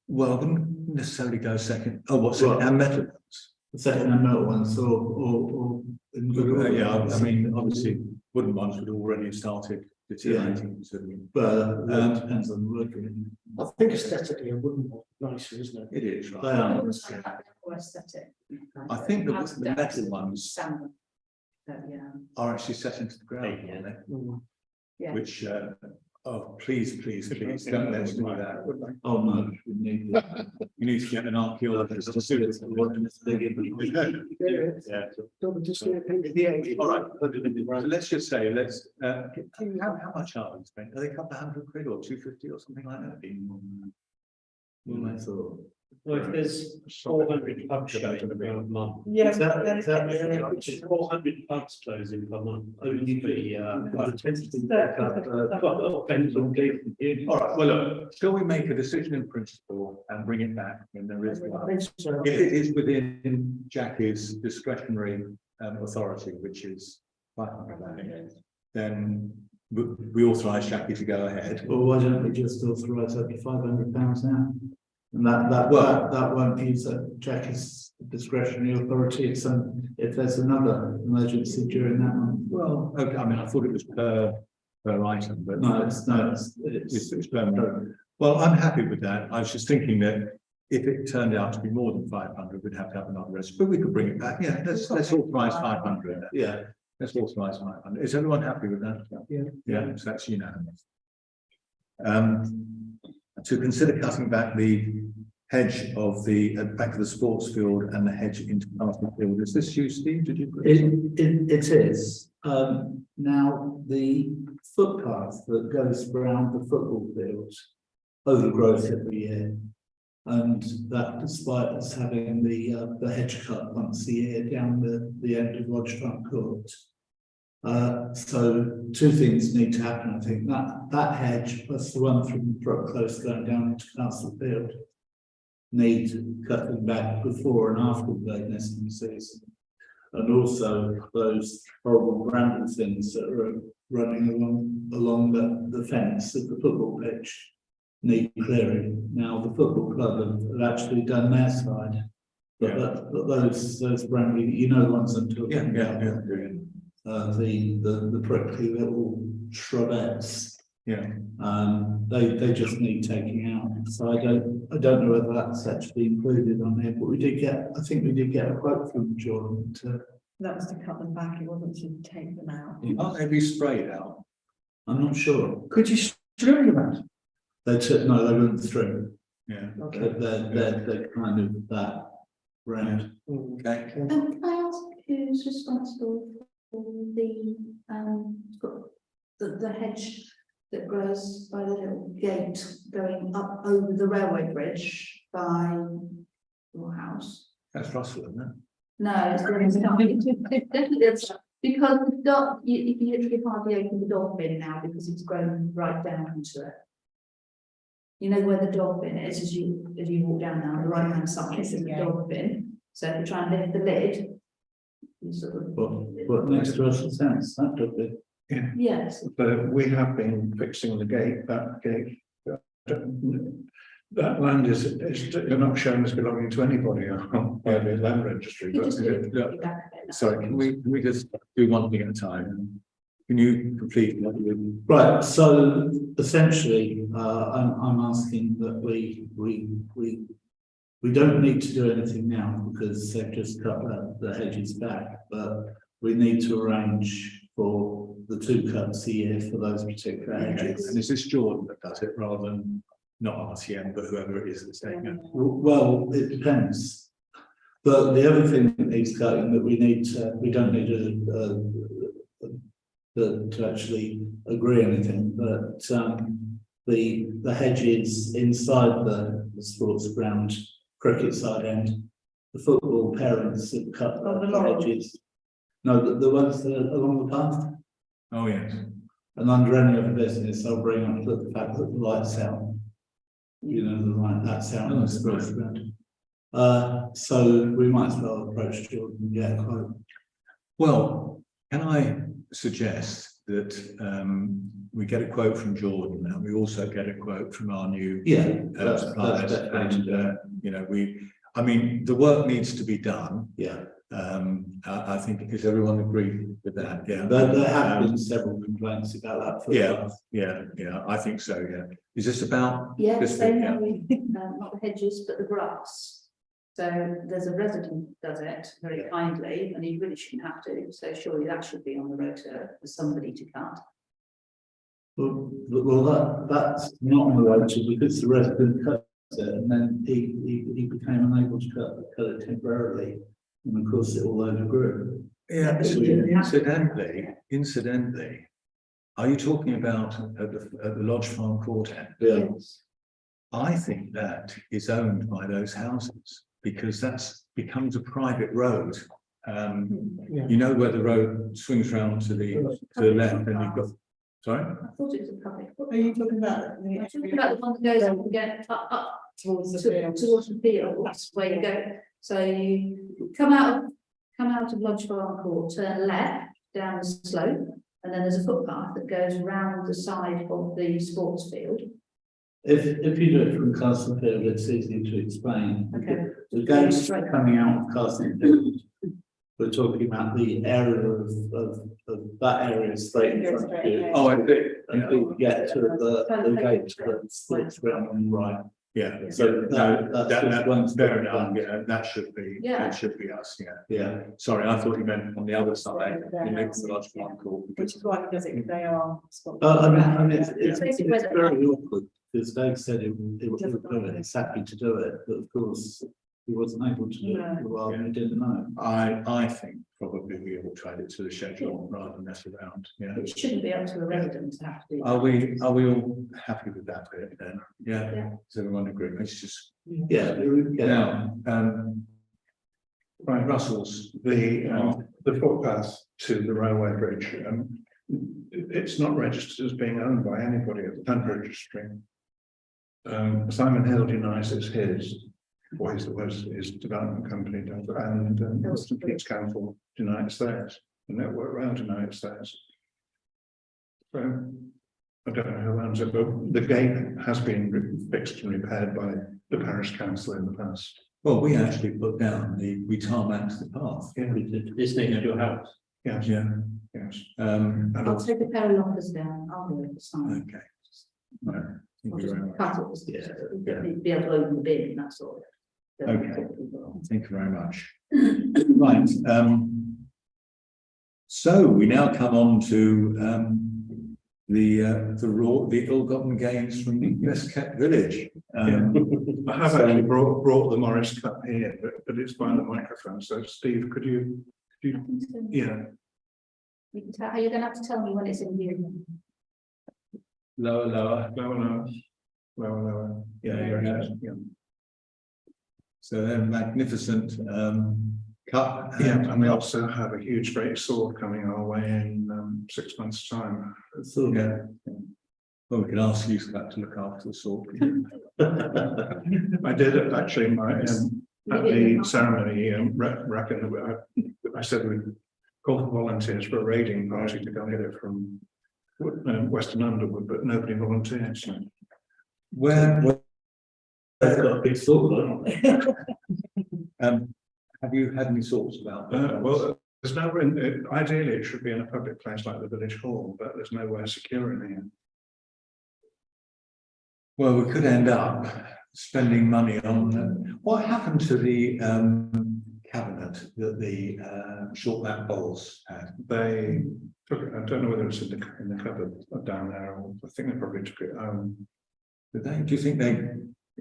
well, I wouldn't necessarily go second. Oh, what's Well, and metal ones? second hand metal ones or in good order. Yeah, I mean, obviously, wooden ones would already have started deteriorating. But that depends on the work. I think aesthetically, a wooden one, nicer, isn't it? It is, They right? are. Or aesthetic. I think the metal ones Salmon. Yeah. are actually set into the ground, Yeah. aren't they? Mm. Yeah. Which, oh, please, don't let's do that. Oh, no, we need that. You need to get an archaeologist to do it. Yeah. Don't just do it, yeah. All right, so let's just say, how much are they spent? Are they a couple of £100 or 250 or something like that? I thought. Well, if there's 400 pubs going per month. Yeah, Is that- Which is 400 pubs closing per month. Only Only, All right, well, look, shall we make a decision in principle and bring it back when there is I one? think so. If it is within Jackie's discretionary authority, which is 500, I think, then we authorise Jackie to go ahead. Well, why don't we just authorize up to £500 now? And that won't use Jackie's discretionary authority. It's if there's another emergency during that month. Well, okay, I mean, I thought it was per item, but No, it's per. Well, I'm happy with that. I was just thinking that if it turned out to be more than 500, we'd have to have another rest, but we could bring it back. Yeah, let's authorise 500. yeah. Let's authorise 500. Is everyone happy with that? Yeah. Yeah, so that's unanimous. To consider cutting back the hedge of the back of the sports field and the hedge into Castlethorpe field. Is this you, Steve? Did you? put this on? It is. Now, the footpath that goes around the football fields overgrowth every year. And that despite us having the hedge cut once a year down the end of Lodge Front Court. So two things need to happen. I think that hedge plus the one from Brook Close going down into Castle Field need cutting back before and after the bird nesting season. And also those horrible bramble things that are running along the fence of the football pitch need clearing. Now the football club have actually done their side, but those brambly, you know, the ones I'm talking about. Yeah. The prickly little shrubbettes Yeah. They just need taking out, so I don't know whether that's actually included on here, but I think we did get a quote from Jordan to. That was to cut them back, it wasn't to take them out. Can't they be sprayed out? I'm not sure. Could you stream them out? No, they went through. Yeah. They're kind of that round. Okay. Can I ask who's responsible for the hedge that grows by the little gate going up over the railway bridge by your house? That's Russell, isn't it? No, it's definitely because the dog, you can literally hardly open the dog bin now because it's grown right down into it. You know where the dog bin is as you walk down there on the right hand side is the dog bin. So if you try and lift the lid, you sort of. What next to us sounds that dog bin. Yes. But we have been fixing the gate, that land is you're not showing as belonging to anybody on the land registry. You But just do it back a bit. Sorry, can we just do one thing at a time? Can you complete what you? Right, so essentially, I'm asking that we don't need to do anything now because they've just cut the hedges back, but we need to arrange for the 2 cuts a year for those particular hedges. And is this Jordan that does it rather than not RTM, but whoever it is that's taking it? Well, it depends. But the other thing that needs cutting that we don't need to actually agree anything, but the hedges inside the sports ground, cricket side end, the football parents have cut the hedges. No, the ones that are along the path. Oh, yes. And under any other business, I'll bring up the fact that the lights out. You know, the light that's out in the sports ground. So we might as well approach Jordan and get a quote. Well, can I suggest that we get a quote from Jordan and we also get a quote from our new suppliers, and you know, I mean, the work needs to be done. Yeah. I think because everyone agreed with that. Yeah. But there have been several complaints about that. Yeah, I think so. Yeah. Is this about? Yes, this they thing? know, not the hedges, but the grass. So there's a resident does it very kindly, and he really shouldn't have to. So surely that should be on the rota for somebody to cut. Well, that's not on the rota because the resident cut it, and then he became unable to cut it temporarily, and of course it all overgrew. Yeah. Incidentally, are you talking about at the Lodge Farm Quartet? Yeah. I think that is owned by those houses because that's becomes a private road. You know where the road swings round to the left, and you've got. Sorry. I thought it was a public. Are you talking about? I'm talking about the one that goes up again, up Towards the field. towards the field. That's where you go. So you come out of Lodge Farm Court, turn left down the slope, and then there's a footpath that goes round the side of the sports field. If you do it from Castlethorpe, it's easy to explain. Okay. The gates coming out of Castlethorpe, we're talking about the area of that area straight in front of you. Oh, I think. Until you get to the gate that's ground on the right. Yeah. So that's one's fair enough. Yeah, that should be. Yeah. That should be us. Yeah. Yeah. Sorry, I thought you meant on the other side. In the Lodge Farm Court. Which is why he does it, if they are. I mean, it's very awkward because Dave said he would do it. He's happy to do it, but of course he wasn't able to do it for a while and we didn't know. I think probably we all tried it to the schedule rather than mess around. Yeah. It shouldn't be up to a resident to have to do. Are we all happy with that bit then? Yeah. Yeah. Does everyone agree? It's just Yeah. now. Right, Russell's, the footpath to the railway bridge, it's not registered as being owned by anybody at the land registry. Simon Hill denies it's his, or his development company does, and St Pete's Council denies theirs, the Network Rail denies it's theirs. So I don't know who owns it, but the gate has been fixed and repaired by the parish council in the past. Well, we actually put down we tarmacked the path. Yeah, we did. This next to your house. Yes, Yeah. yes. I'll take a pair of lockers down. I'll do it. It's fine. Okay. Right, thank you very much. Cut it, be able to open the bin, that sort of. Okay. Thank you very much. Right, so we now come on to the ill-gotten gains from the best kept village. I have actually brought the Morris Cup here, but it's by the microphone. So Steve, could you yeah. You can tell, you're gonna have to tell me when it's in view. Lower. Yeah. So they're magnificent cup. And we also have a huge great sword coming our way in 6 months' time. Yeah. Well, we can ask you to look after the sword. I did it actually at the ceremony. I said we called for volunteers for a raiding party to go get it from Western Underwood, but nobody volunteered. So. Where They've got a big sword, haven't they? have you had any thoughts about that? Well, there's no. Ideally, it should be in a public place like the village hall, but there's nowhere secure in here. Well, we could end up spending money on what happened to the cabinet that the short lamp bowls had. They took it. I don't know whether it's in the cupboard down there, or I think they probably took it home. Did they? Do you think they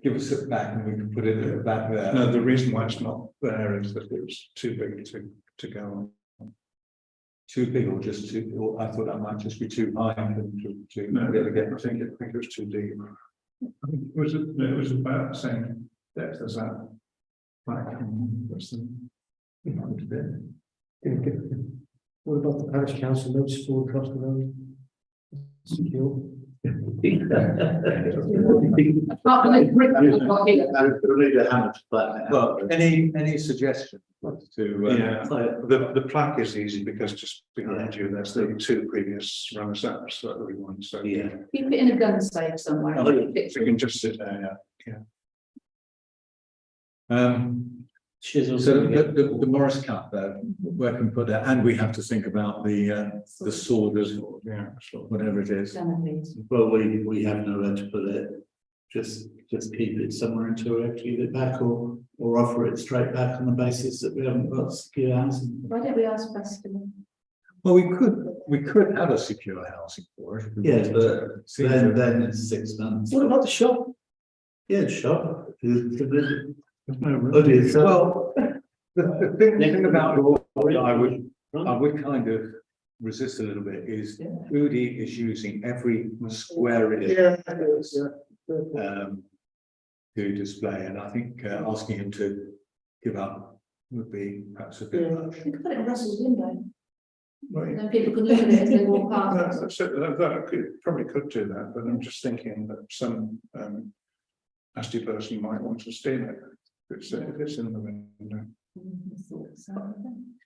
give us it back and we can put it back there? No, the reason why it's not there is that it was too big to go on. Too big or just too? Or I thought that might just be too high. No, I think it was too deep. I think it was about the same depth as that. What about the parish council notes for across the road? Secure. Well, any suggestion to? The plaque is easy because just behind you there's the two previous runners-ups that we won. So Yeah. Keep it in a gun safe somewhere. so you can just sit there. So the Morris Cup there, where can we put that? And we have to think about the sword as whatever it is. Well, we have nowhere to put it. Just keep it somewhere until we have to give it back, or offer it straight back on the basis that we haven't got secure housing. Why don't we ask Preston? Well, we could have a secure housing for it. Yes, but then it's 6 months. What about the shop? Yeah, shop. Well, the thing about I would kind of resist a little bit is Udi is using every square inch to display, and I think asking him to give up would be perhaps a bit much. You could put it in Russell's window, Right. then people can look at it as they walk past. Probably could do that, but I'm just thinking that some nasty person might want to steal it. If it's in the window.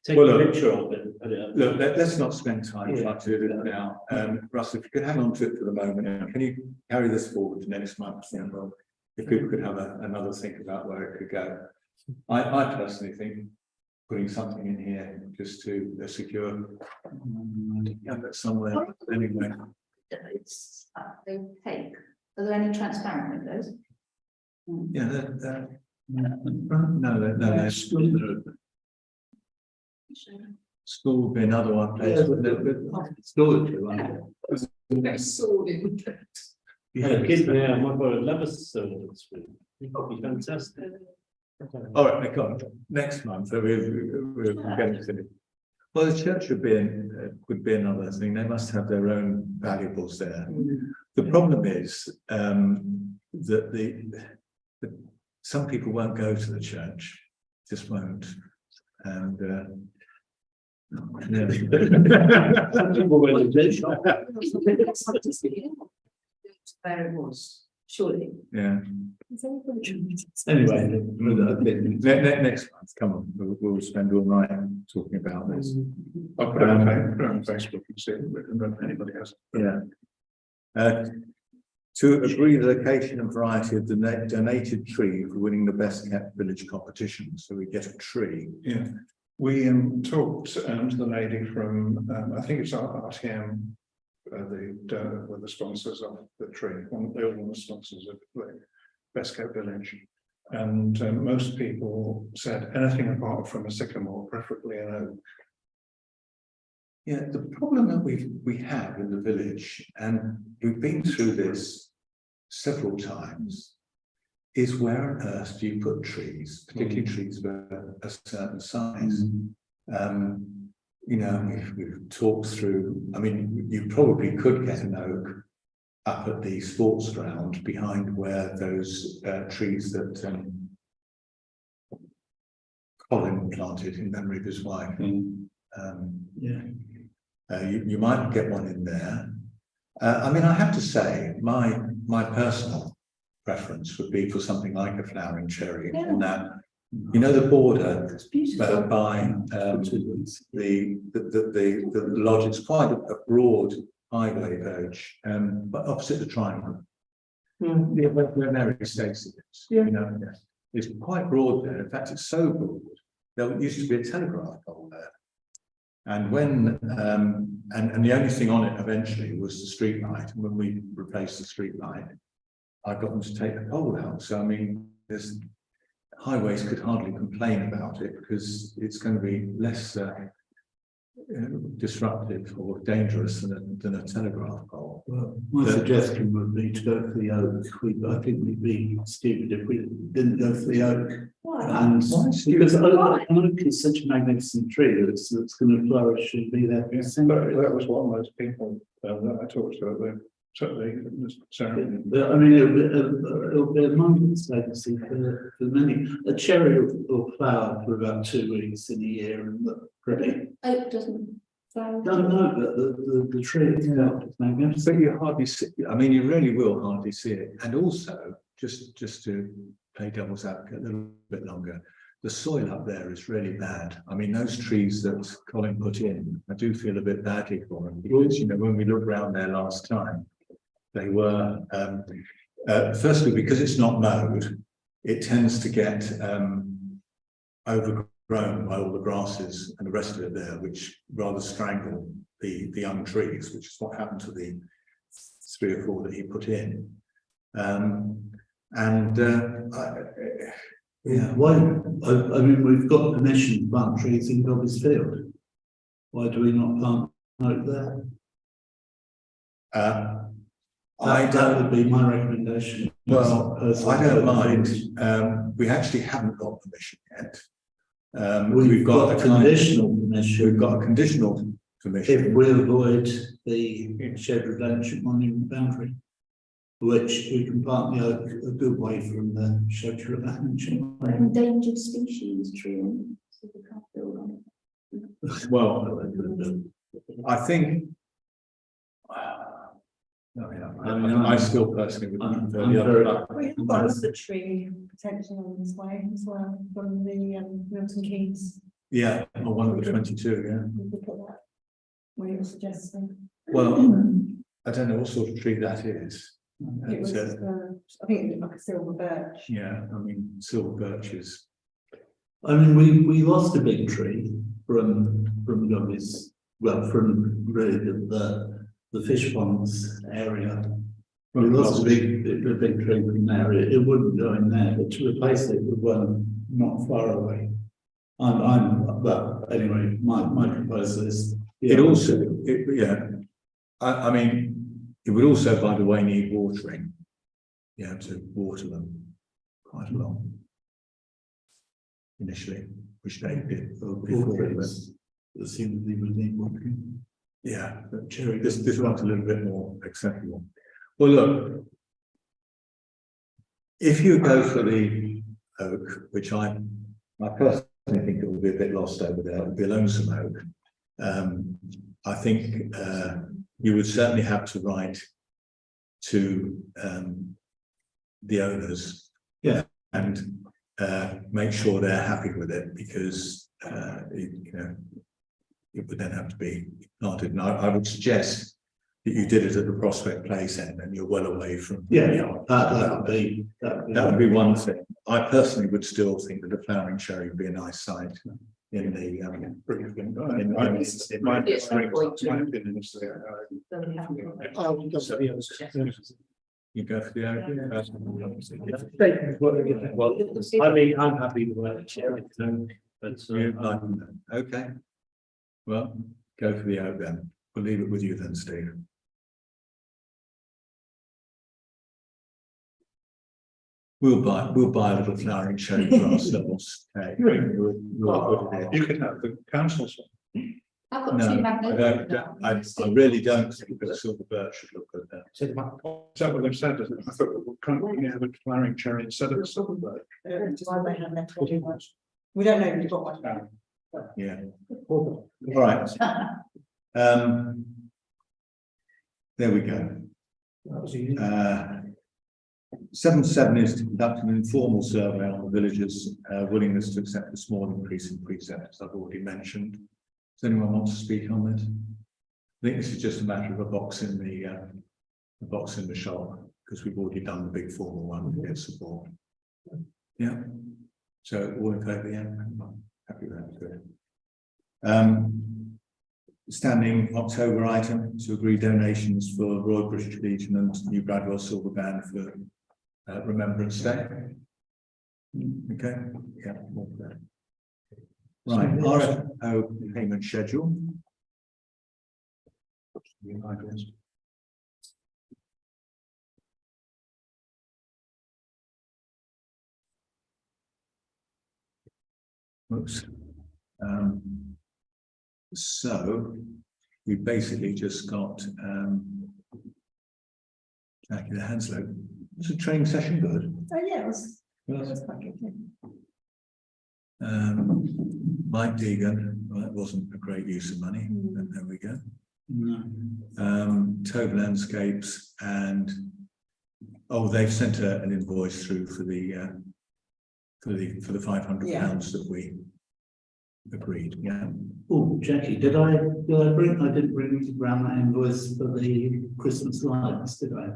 Take Well, a look, picture of it and put it up. Look, let's not spend time trying to do it now. Russell, if you could hang on to it for the moment, can you carry this forward to next month? Yeah, well, if people could have another think about where it could go. I personally think putting something in here just to secure have it somewhere anyway. It's they take. Are there any transparent windows? Yeah, no, school would be another one place, wouldn't it? Yeah, my boy would love us so. It would be fantastic. All right, come on. Next month, we're going to. Well, the church would be another thing. They must have their own valuables there. The problem is that some people won't go to the church, just won't, and Some people will do this. Where it was, surely. yeah. Anyway, Next month, come on, we'll spend all night talking about this. I'll put it on Facebook and see if anybody has. Yeah. To agree the location and variety of the donated tree for winning the best kept village competition, so we get a tree. Yeah, we talked to the lady from I think it's RTM were the sponsors of the tree. They were one of the sponsors of the Best Kept Village. And most people said anything apart from a sycamore, preferably an oak. Yeah, the problem that we have in the village, and we've been through this several times, is where on earth do you put trees, particularly trees of a certain size? You know, we've talked through, I mean, you probably could get an oak up at the sports ground behind where those trees that Colin planted in memory of his wife. You might get one in there. I mean, I have to say, my personal preference would be for something like a flowering cherry on that. You know, the border by the lodge. It's quite a broad highway verge, but opposite the triangle. Yeah, where Mary Stacey is. You know, it's quite broad there. In fact, it's so broad. There used to be a telegraph pole there. And when and the only thing on it eventually was the street light. And when we replaced the street light, I got them to take the pole out. So I mean, there's highways could hardly complain about it because it's going to be less disruptive or dangerous than a telegraph pole. Well, my suggestion would be to go for the oak. I think we'd be stupid if we didn't go for the oak. And because an oak is such a magnificent tree that's going to flourish and be there for centuries. That was what most people that I talked to ceremony. I mean, it'll be a moment's legacy for many. A cherry will flower for about 2 weeks in a year and look pretty. Oak doesn't flower. No, but the tree itself is magnificent. But you hardly see, I mean, you really will hardly see it. And also, just to play devil's advocate a little bit longer, the soil up there is really bad. I mean, those trees that Colin put in, I do feel a bit badly for them because, you know, when we looked around there last time, they were, firstly, because it's not mowed, it tends to get overgrown by all the grasses and the rest of it there, which rather strangle the young trees, which is what happened to the 3 or 4 that he put in. Yeah, why? I mean, we've got permission to plant trees in Dobbs Field. Why do we not plant oak there? That would be my recommendation. Well, I don't mind. We actually haven't got permission yet. We've got a conditional permission. We've got a conditional permission. If we avoid the shed redemption monument boundary, which we can plant the oak a good way from the shed redemption. Endangered species tree, so we can't build on it. Well, I think. I still personally would prefer the other. We have got the tree protection on this way as well from the Milton Keynes. Yeah, or one of the 22, yeah. We could put that where you're suggesting. Well, I don't know what sort of tree that is. It was, I think it looked like a silver birch. Yeah, I mean, silver birch is. I mean, we lost a big tree from Dobbs, well, from really the Fishponds area. We lost a big tree from there. It wouldn't go in there, but to replace it with one not far away. Well, anyway, my proposal is. It also, I mean, it would also, by the way, need watering. You have to water them quite a lot initially, which they did. That seems to need watering. Yeah, but cherry. This one's a little bit more acceptable. Well, look, if you go for the oak, which I personally think it will be a bit lost over there, it will be a lonesome oak. I think you would certainly have to write to the owners, and make sure they're happy with it, because it would then have to be planted. And I would suggest that you did it at the Prospect Place end, and you're well away from. That would be one thing. I personally would still think that a flowering cherry would be a nice site in the, Briefing. in- My opinion is you go for the overview. Well, I mean, I'm happy with the chair, but Okay. Well, go for the oak then. We'll leave it with you then, Steve. We'll buy a little flowering shade for ourselves. Okay. You could have the council's one. I've got No, two I magnets. don't, I really don't think that silver birch should look good there. Is that what they've said? Isn't it? I thought can't we have a flowering cherry instead of a silver birch? We don't know if you've got one. Yeah. All right. There we go. 7.7 is to conduct an informal survey on the villagers' willingness to accept a small increase in precepts, I've already mentioned. Does anyone want to speak on this? I think this is just a matter of a box in the shop, because we've already done the big formal one to get support. Yeah. So all in favour, yeah. Happy with that, good. Standing October item to agree donations for Royal British Legion and New Bradwell Silver Band for Remembrance Day. Okay, yeah. Right, RFO payment schedule. Oops. So we basically just got Jackie the Hanslow. Was the training session good? Oh, yeah, it was quite good. Mike Deegan, well, that wasn't a great use of money, but there we go. No. Tove Landscapes and they've sent an invoice through for the £500 that we agreed. Yeah. Oh, Jackie, did I bring? I didn't bring around that invoice for the Christmas lights, did I?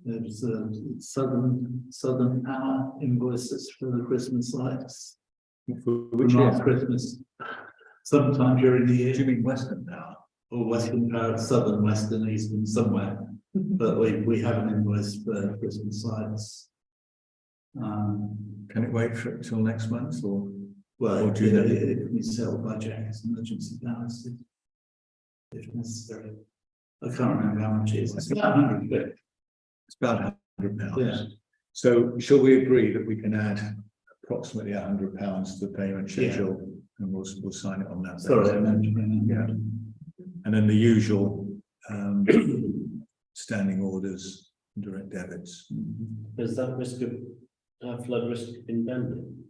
There was a Southern Power invoices for the Christmas lights. Which Last is? Christmas, sometime during the year. Do you mean Western Power? Or Western Power, Southern, Western, Eastern, somewhere. But we have an invoice for Christmas lights. Can it wait till next month or? Well, Or do you know? it can be settled by Jack's emergency balance if necessary. I can't remember how much it is. It's about 100 quid. It's about £100. Yeah. So shall we agree that we can add approximately £100 to the payment schedule and we'll sign it on that? Sorry, I basis? meant to bring that. Yeah. And then the usual standing orders, direct debits. Has that risk of flood risk been done?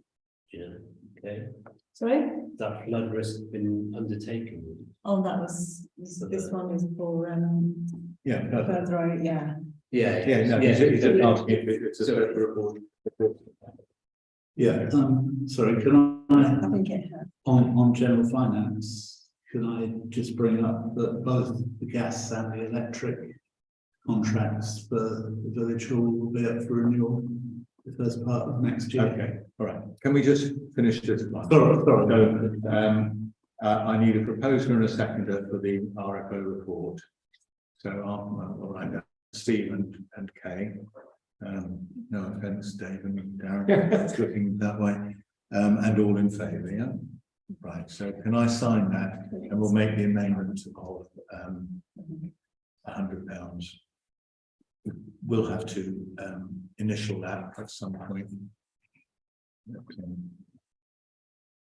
Do you know? Okay, Sorry? that flood risk been undertaken? Oh, this one is for, Yeah, perfect. further on, yeah. Yeah, no, he's asking if it's a separate report. Yeah, sorry, can I, I think it has. on general finance, can I just bring up that both the gas and the electric contracts for the village hall will be up for renewal the first part of next year? Okay, all right. Can we just finish this one? Sorry. So, I need a proposer and a seconder for the RFO report. So, all right, Steve and Kay. No offence, Dave and Darren, it's looking that way. And all in favour, yeah? Right, so can I sign that and we'll make the amendment of £100. We'll have to initial that at some point.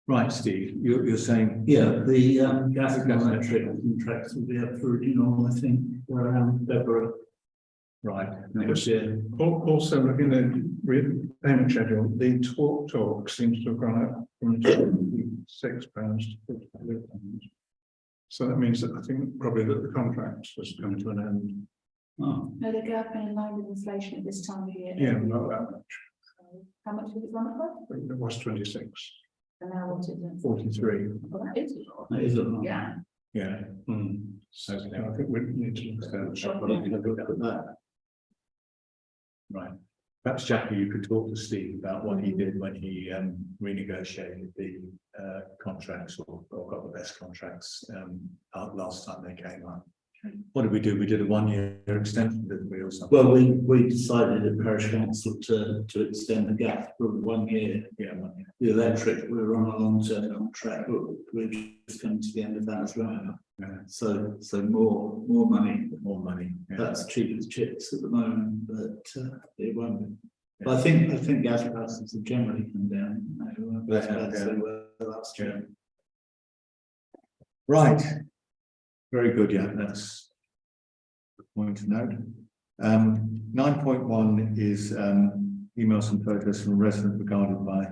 Right, Steve, you're saying? Yeah, the gas and electric contracts will be up for renewal, I think, around February Right. next year. Also, looking at the payment schedule, the talk seems to have gone up from £6 to £55. So that means that I think probably that the contract was coming to an end. Oh, No, they go up in line with inflation at this time of year. Yeah, not that much. How much did it run up by? It was 26, And now what is it? 43. Well, that is a lot. that is a lot. Yeah. Yeah. So I think we need to look at that. I'll have a look at that. Right. Perhaps Jackie, you could talk to Steve about what he did when he renegotiated the contracts or got the best contracts out last time they came up. What did we do? We did a 1-year extension, didn't we, or something? Well, we decided at Parish Council to extend the gap for 1 year. Yeah, 1 year. The electric, we were on a long-term contract, but we're just coming to the end of that as well. Yeah. So more money. More money. Yeah. That's cheap as chips at the moment, but it won't be. But I think gas prices have generally come down. They have, That's yeah. last year. Right. Very good, yeah, that's the point to note. 9.1 is emails and photos from a resident regarded by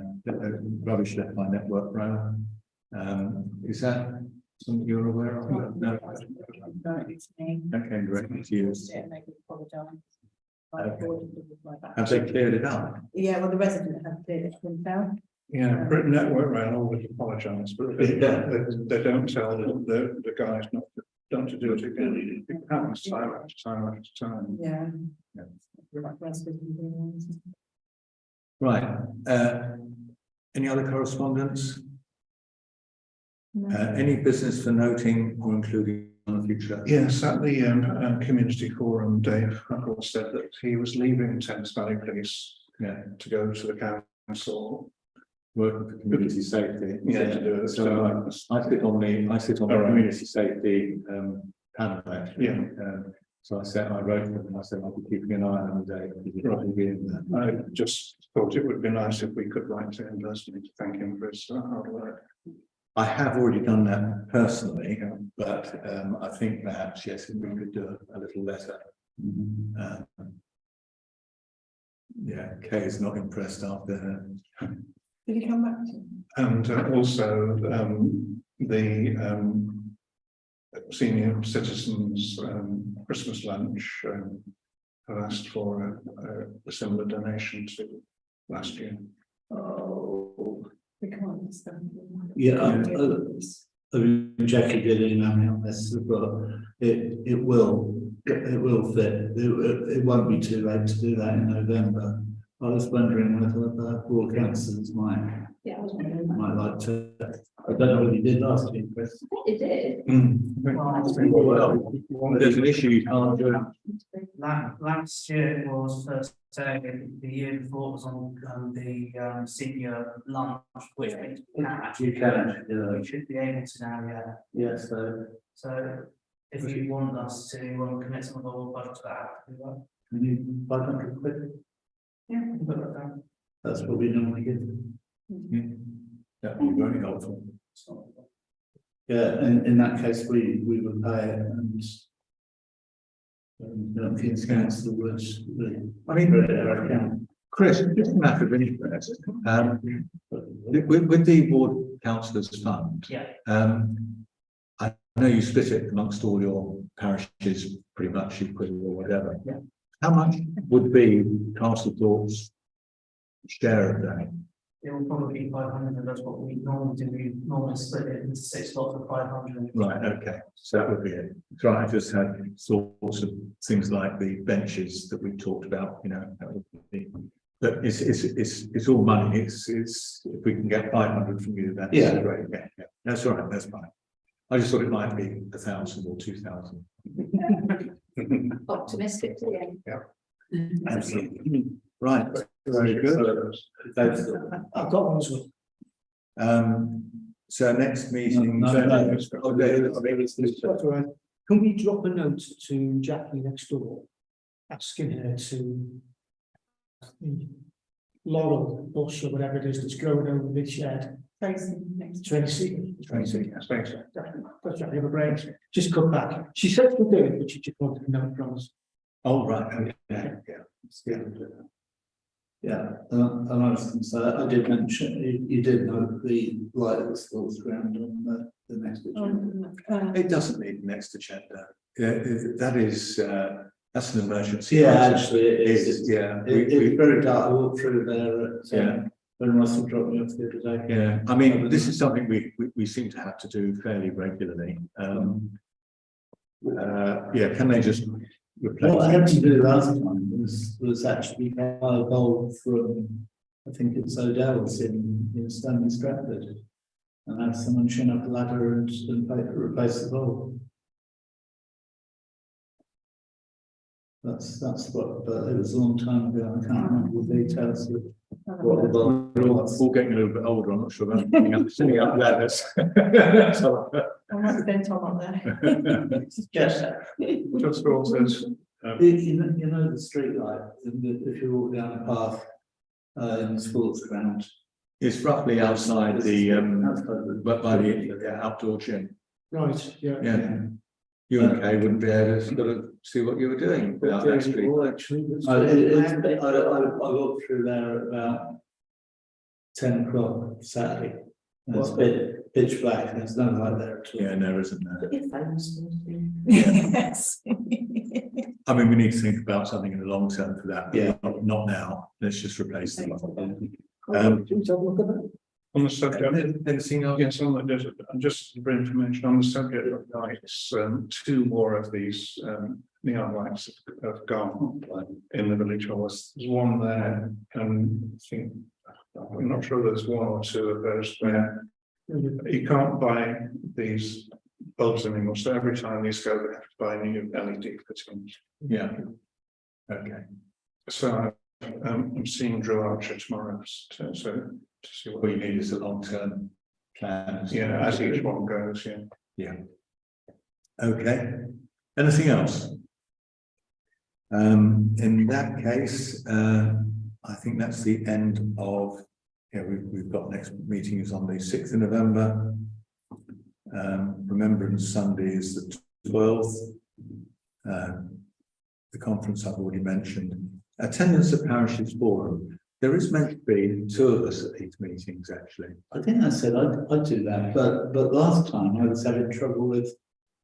rubbish left by Network Rail. Is that something you're aware of? No. Okay, great. Thank you. Have they cleared it up? Yeah, well, the resident have cleared it themselves. Yeah, Britain Network Rail always apologise, but they don't tell the guys not to do it again. It happens time after time after time. Yeah. Right. Any other correspondence? Any business for noting or including on the future? Yes, at the community forum, Dave Huckle said that he was leaving Thames Valley Police to go to the council. Working for community safety. Yeah, to do it. So I sit on the community safety panel actually. Yeah. So I wrote them and I said I'll be keeping an eye on the day. I just thought it would be nice if we could write to him personally to thank him for his hard work. I have already done that personally, but I think perhaps yes, if we could do a little letter. Yeah, Kay is not impressed after her. Did he come back to you? And also the senior citizens Christmas lunch have asked for a similar donation to last year. Oh, we can't understand. Yeah, Jackie did email me on this, but it will fit. It won't be too late to do that in November. I was wondering whether the board councillors might like to. I don't know whether you did last year, Chris. It did. Well, there's an issue you can't do. Last year was first day, the year before was on the senior lunch, which You can, we should be able to now, yeah. yes, So if you want us to commit some of our budget to that, we will. we need 500 quid. Yeah, we can put that down. That's what we normally get. That would be very helpful. Yeah, and in that case, we would pay it and King's Council was. I mean, Chris, just a matter of interest. With the ward councillors fund, Yeah. I know you split it amongst all your parishes pretty much equally or whatever. Yeah. How much would be Castlethorpe's share of that? It will probably be 500, and that's what we normally do. We normally split it into 6 lots of 500. Right, okay, so that would be it. So I just had thoughts of things like the benches that we talked about, you know, that would be, but it's all money. It's if we can get 500 from you, that's great. Yeah, yeah, that's all right, that's fine. I just thought it might be 1,000 or 2,000. Optimistic, yeah. Absolutely. Right, very good. I've got one as well. So next meeting. That's all right. Can we drop a note to Jackie next door, asking her to the laurel bush or whatever it is that's growing over the shed. Tracy, next. Tracy. Yes, thanks. That's right, have a break. Just cut back. She said she'll do it, but she just wanted to know from us. Oh, right, okay, yeah. Yeah, and I was going to say, I did mention, you did note the light that was falls ground on the next agenda. It doesn't need next agenda. That is, that's an emergency. Yeah, item. actually, it is. Yeah. It's very dark. I walked through there Yeah. when Russell dropped me off the other day. Yeah, I mean, this is something we seem to have to do fairly regularly. Yeah, can they just What I had replace. to do last time was actually buy a bulb from, I think it's Odell's in Stanley Stratford. And have someone chin up a ladder and replace the bulb. That's what, but it was a long time ago, I can't remember the details of what the bulb We're was. all getting a little bit older, I'm not sure about sitting up ladders. I might have been Tom on there. Yes. Just also, You know the street light, if you walk down the path in the sports ground. It's roughly outside the, Outside the- but by the outdoor gym. Right, yeah. Yeah. You and Kay wouldn't be able to sort of see what you were doing without that street. I walked through there at about 10 o'clock Saturday. And it's pitch black and there's no light there at all. Yeah, no, isn't there? But your phone's still doing. Yes. I mean, we need to think about something in the long term for that. But Yeah. Not now. Let's just replace them. on the subject, Anything else? yes, on that, just for information on the subject of lights, two more of these neon lights have gone in the village hall. There's one there, and I think, I'm not sure there's one or two of those there. You can't buy these bulbs anymore, so every time these go, they have to buy new LED fittings. Yeah. Okay. So I'm seeing Drew Archer tomorrow, so to see what What you need is a long-term plan. yeah, as each one goes, yeah. Yeah. Okay. Anything else? In that case, I think that's the end of, yeah, we've got next meeting is on the 6th of November. Remembrance Sunday is the 12th. The conference I've already mentioned. Attendance at Parishes Forum. There is meant to be two of us at these meetings, actually. I think I said I'd do that, but last time I was having trouble with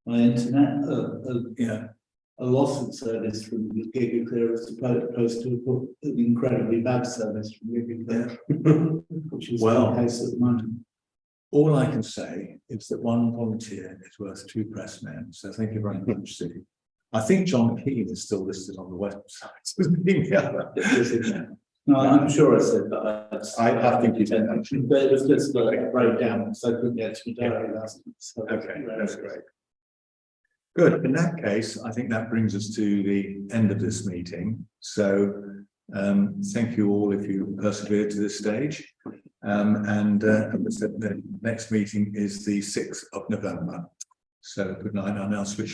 my internet, Yeah. a loss of service from the GigaClear as opposed to an incredibly bad service from GigaClear, which is Well, the case at the moment. all I can say is that one volunteer is worth two press men. So thank you very much, Steve. I think John Keane is still listed on the website as being the other. No, I'm sure I said that. I think you did. But it was just a breakdown, so I couldn't get to the diary last time. So Okay, that's great. Good. In that case, I think that brings us to the end of this meeting. So thank you all if you persevered to this stage. And as I said, the next meeting is the 6th of November. So good night. I'll now switch